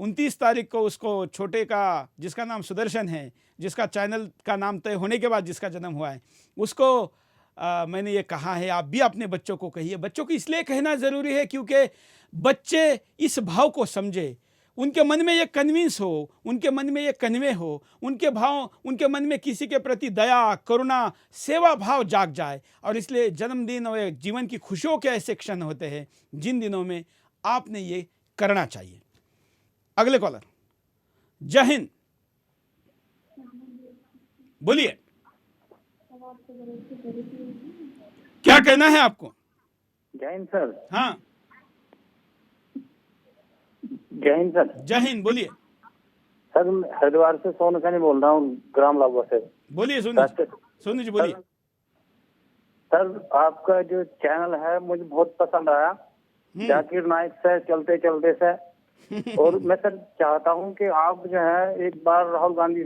29 तारीख को उसको छोटे का, जिसका नाम सुदर्शन है, जिसका चैनल का नाम तय होने के बाद जिसका जन्म हुआ है, उसको मैंने ये कहा है आप भी अपने बच्चों को कहिए। बच्चों को इसलिए कहना ज़रूरी है क्योंकि बच्चे इस भाव को समझे, उनके मन में ये कन्विंस हो, उनके मन में ये कन्वे हो, उनके मन में किसी के प्रति दया, करुणा, सेवा भाव जाग जाए। और इसलिए जन्मदिन और जीवन की खुशियों के ऐसे क्षण होते हैं जिन दिनों में आपने ये करना चाहिए। अगले कॉलर, जय हिंद, बोलिए। क्या कहना है आपको? जय हिंद सर। हाँ, जय हिंद सर। जय हिंद, बोलिए। सर, हरिद्वार से सोनू सैनी बोल रहा हूँ, ग्राम लागू से। बोलिए सोनू जी, बोलिए। सर, आपका जो चैनल है मुझे बहुत पसंद आया, जाकिर नाइक से चलते चलते से। और मैं सर चाहता हूँ कि आप जो है एक बार राहुल गांधी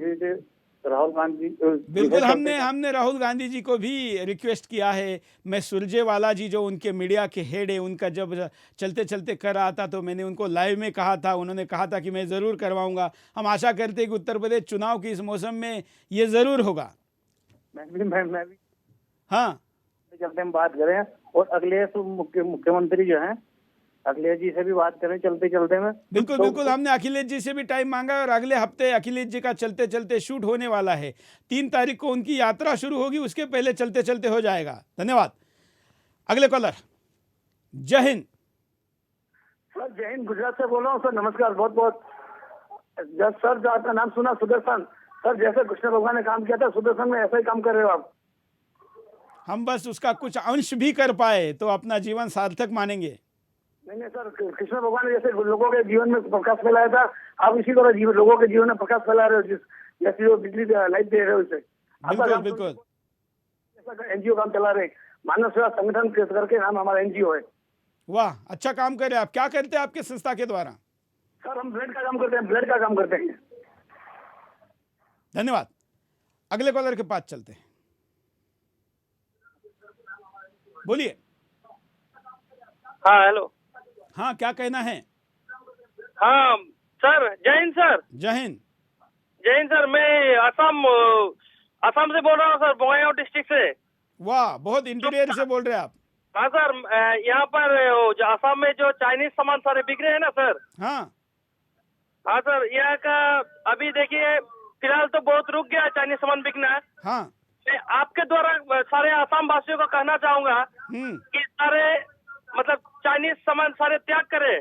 बिल्कुल, हमने राहुल गांधी जी को भी रिक्वेस्ट किया है। मैं सुरजेवाला जी जो उनके मीडिया के हेड है, उनका जब चलते चलते कर रहा था तो मैंने उनको लाइव में कहा था, उन्होंने कहा था कि मैं ज़रूर करवाऊंगा। हम आशा करते हैं कि उत्तर प्रदेश चुनाव के इस मौसम में ये ज़रूर होगा। मैं भी हाँ, चलते हम बात करें, और अगले मुख्यमंत्री जो हैं अखिलेश जी से भी बात करें चलते चलते में। बिल्कुल, हमने अखिलेश जी से भी टाइम मांगा और अगले हफ्ते अखिलेश जी का चलते चलते शूट होने वाला है। 3 तारीख को उनकी यात्रा शुरू होगी, उसके पहले चलते चलते हो जाएगा। धन्यवाद। अगले कॉलर, जय हिंद। सर जय हिंद, गुजरात से बोल रहा हूँ सर। नमस्कार, बहुत बहुत। सर जो आपका नाम सुना, सुदर्शन सर, जैसे कृष्ण भगवान ने काम किया था सुदर्शन में, ऐसा ही काम कर रहे हो आप। हम बस उसका कुछ अंश भी कर पाए तो अपना जीवन सार्थक मानेंगे। नहीं सर, कृष्ण भगवान ने जैसे लोगों के जीवन में प्रकाश फैलाया था, आप इसी तरह लोगों के जीवन में प्रकाश फैला रहे हो, जैसे वो बिजली लाइट दे रहे हो इसे। बिल्कुल एनजीओ काम चला रहे, मानव सेवा संगठन करके नाम हमारा एनजीओ है। वाह, अच्छा काम कर रहे हैं आप। क्या करते हैं आपके संस्था के द्वारा? सर हम ब्लड का काम करते हैं, ब्लड का काम करते हैं। धन्यवाद। अगले कॉलर के पास चलते हैं, बोलिए। हाँ, हेलो। हाँ, क्या कहना है? हाँ सर, जय हिंद सर। जय हिंद। जय हिंद सर, मैं असम से बोल रहा हूँ सर, बोंगाईगांव डिस्ट्रिक्ट से। वाह, बहुत इंटीरियर से बोल रहे हैं आप। हाँ सर, यहाँ पर जो आसाम में जो चाइनीज सामान सारे बिक रहे हैं ना सर। हाँ हाँ सर, यहाँ का अभी देखिए फिलहाल तो बहुत रुक गया है चाइनीज सामान बिकना। हाँ, मैं आपके द्वारा सारे आसाम वासियों को कहना चाहूंगा कि सारे मतलब चाइनीज सामान सारे त्याग करें।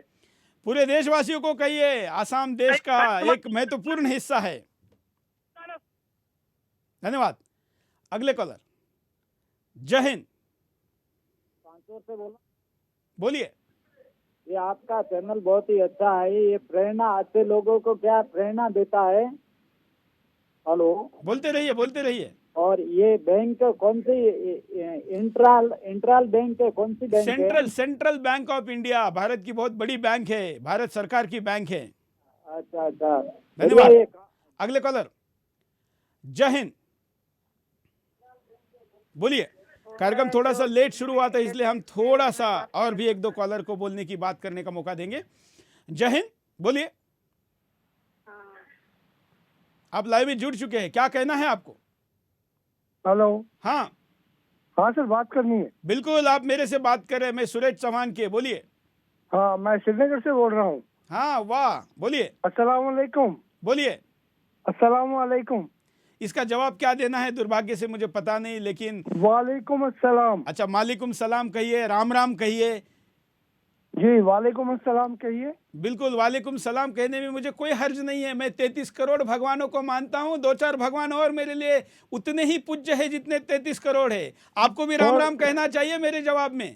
पूरे देशवासियों को कहिए, आसाम देश का एक महत्वपूर्ण हिस्सा है। धन्यवाद। अगले कॉलर, जय हिंद। से बोलो। बोलिए। ये आपका चैनल बहुत ही अच्छा है, ये प्रेरणा अच्छे लोगों को क्या प्रेरणा देता है। हेलो, बोलते रहिए, बोलते रहिए। और ये बैंक कौन सी, इंट्राल बैंक है, कौन सी बैंक है? Central bank of India, Bharat की बहुत बड़ी बैंक है, भारत सरकार की बैंक है। अच्छा अच्छा, धन्यवाद। अगले कॉलर, जय हिंद। बोलिए। कार्यक्रम थोड़ा सा लेट शुरू हुआ था, इसलिए हम थोड़ा सा और भी 1-2 कॉलर को बोलने की बात करने का मौका देंगे। जय हिंद, बोलिए। आप लाइव में जुड़ चुके हैं, क्या कहना है आपको? हेलो। हाँ हाँ सर, बात करनी है। बिल्कुल, आप मेरे से बात कर रहे हैं, मैं सुरेश चौहान के। बोलिए। हाँ, मैं श्रीनगर से बोल रहा हूँ। हाँ, वाह, बोलिए। अस्सलाम वालेकुम। बोलिए। अस्सलाम वालेकुम। इसका जवाब क्या देना है दुर्भाग्य से मुझे पता नहीं, लेकिन वालेकुम अस्सलाम। अच्छा, मालिकुम सलाम कहिए, राम राम कहिए। जी, वालेकुम अस्सलाम कहिए। बिल्कुल, वालेकुम सलाम कहने में मुझे कोई हर्ज नहीं है। मैं 33 करोड़ भगवानों को मानता हूँ, 2-4 भगवान और मेरे लिए उतने ही पूज्य है जितने 33 करोड़ है। आपको भी राम राम कहना चाहिए मेरे जवाब में।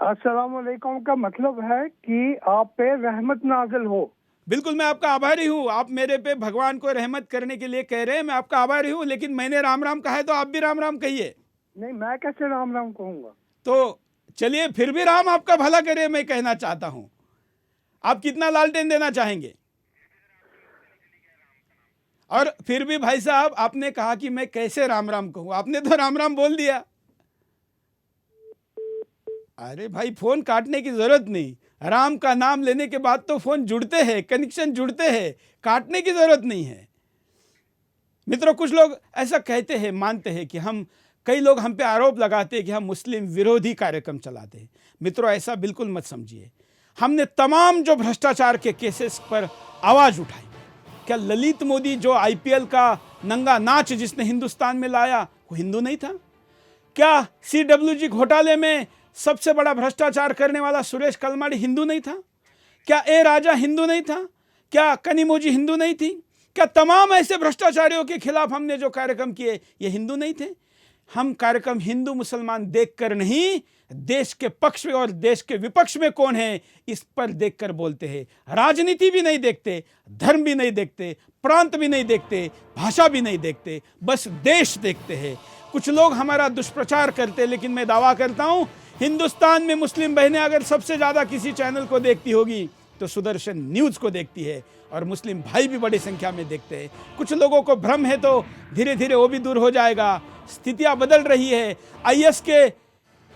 अस्सलाम वालेकुम का मतलब है कि आप पे रहमत नाजिल हो। बिल्कुल, मैं आपका आभारी हूँ। आप मेरे पे भगवान को रहमत करने के लिए कह रहे हैं, मैं आपका आभारी हूँ, लेकिन मैंने राम राम कहा है तो आप भी राम राम कहिए। नहीं, मैं कैसे राम राम कहूँगा? तो चलिए, फिर भी राम आपका भला करे, मैं कहना चाहता हूं। आप कितना लालटेन देना चाहेंगे? और फिर भी भाई साहब, आपने कहा कि मैं कैसे राम राम कहूं, आपने तो राम राम बोल दिया। अरे भाई, फोन काटने की जरूरत नहीं, राम का नाम लेने के बाद तो फोन जुड़ते हैं, कनेक्शन जुड़ते हैं, काटने की जरूरत नहीं है। मित्रों, कुछ लोग ऐसा कहते हैं, मानते हैं कि कई लोग हम पे आरोप लगाते हैं कि हम मुस्लिम विरोधी कार्यक्रम चलाते हैं। मित्रों, ऐसा बिल्कुल मत समझिए। हमने तमाम जो भ्रष्टाचार के केसेस पर आवाज उठाई। क्या ललित मोदी जो IPL का नंगा नाच जिसने हिंदुस्तान में लाया, वो हिंदू नहीं था? क्या CWG घोटाले में सबसे बड़ा भ्रष्टाचार करने वाला सुरेश कलमाड़ी हिंदू नहीं था? क्या ए राजा हिंदू नहीं था? क्या कनिमोजी हिंदू नहीं थी? क्या तमाम ऐसे भ्रष्टाचारियों के खिलाफ हमने जो कार्यक्रम किए, ये हिंदू नहीं थे? हम कार्यक्रम हिंदू मुसलमान देखकर नहीं, देश के पक्ष में और देश के विपक्ष में कौन है इस पर देखकर बोलते हैं। राजनीति भी नहीं देखते, धर्म भी नहीं देखते, प्रांत भी नहीं देखते, भाषा भी नहीं देखते, बस देश देखते हैं। कुछ लोग हमारा दुष्प्रचार करते, लेकिन मैं दावा करता हूं, हिंदुस्तान में मुस्लिम बहनें अगर सबसे ज्यादा किसी चैनल को देखती होगी तो सुदर्शन न्यूज को देखती है, और मुस्लिम भाई भी बड़ी संख्या में देखते हैं। कुछ लोगों को भ्रम है तो धीरे धीरे वो भी दूर हो जाएगा। स्थितियां बदल रही है। IS के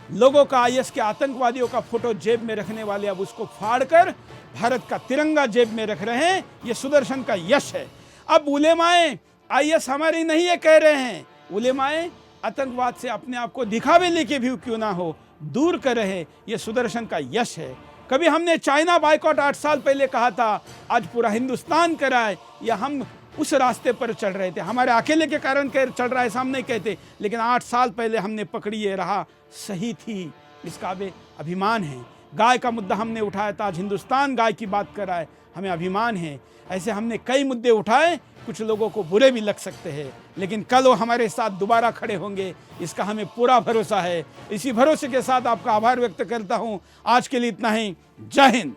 लोगों का, IS के आतंकवादियों का फोटो जेब में रखने वाले अब उसको फाड़कर भारत का तिरंगा जेब में रख रहे हैं। ये सुदर्शन का यश है। अब उलेमाए IS हमारी नहीं ये कह रहे हैं, उलेमाए आतंकवाद से अपने आप को दिखावे लेके भी क्यों ना हो दूर कर रहे, ये सुदर्शन का यश है। कभी हमने चाइना बायकॉट 8 साल पहले कहा था, आज पूरा हिंदुस्तान कराए, या हम उस रास्ते पर चल रहे थे। हमारे अकेले के कारण चल रहा है ऐसा हम नहीं कहते, लेकिन 8 साल पहले हमने पकड़ी, ये रहा सही थी, इसका अभिमान है। गाय का मुद्दा हमने उठाया था, आज हिंदुस्तान गाय की बात कर रहा है, हमें अभिमान है। ऐसे हमने कई मुद्दे उठाए, कुछ लोगों को बुरे भी लग सकते हैं, लेकिन कल वो हमारे साथ दोबारा खड़े होंगे, इसका हमें पूरा भरोसा है। इसी भरोसे के साथ आपका आभार व्यक्त करता हूं। आज के लिए इतना ही। जय हिंद।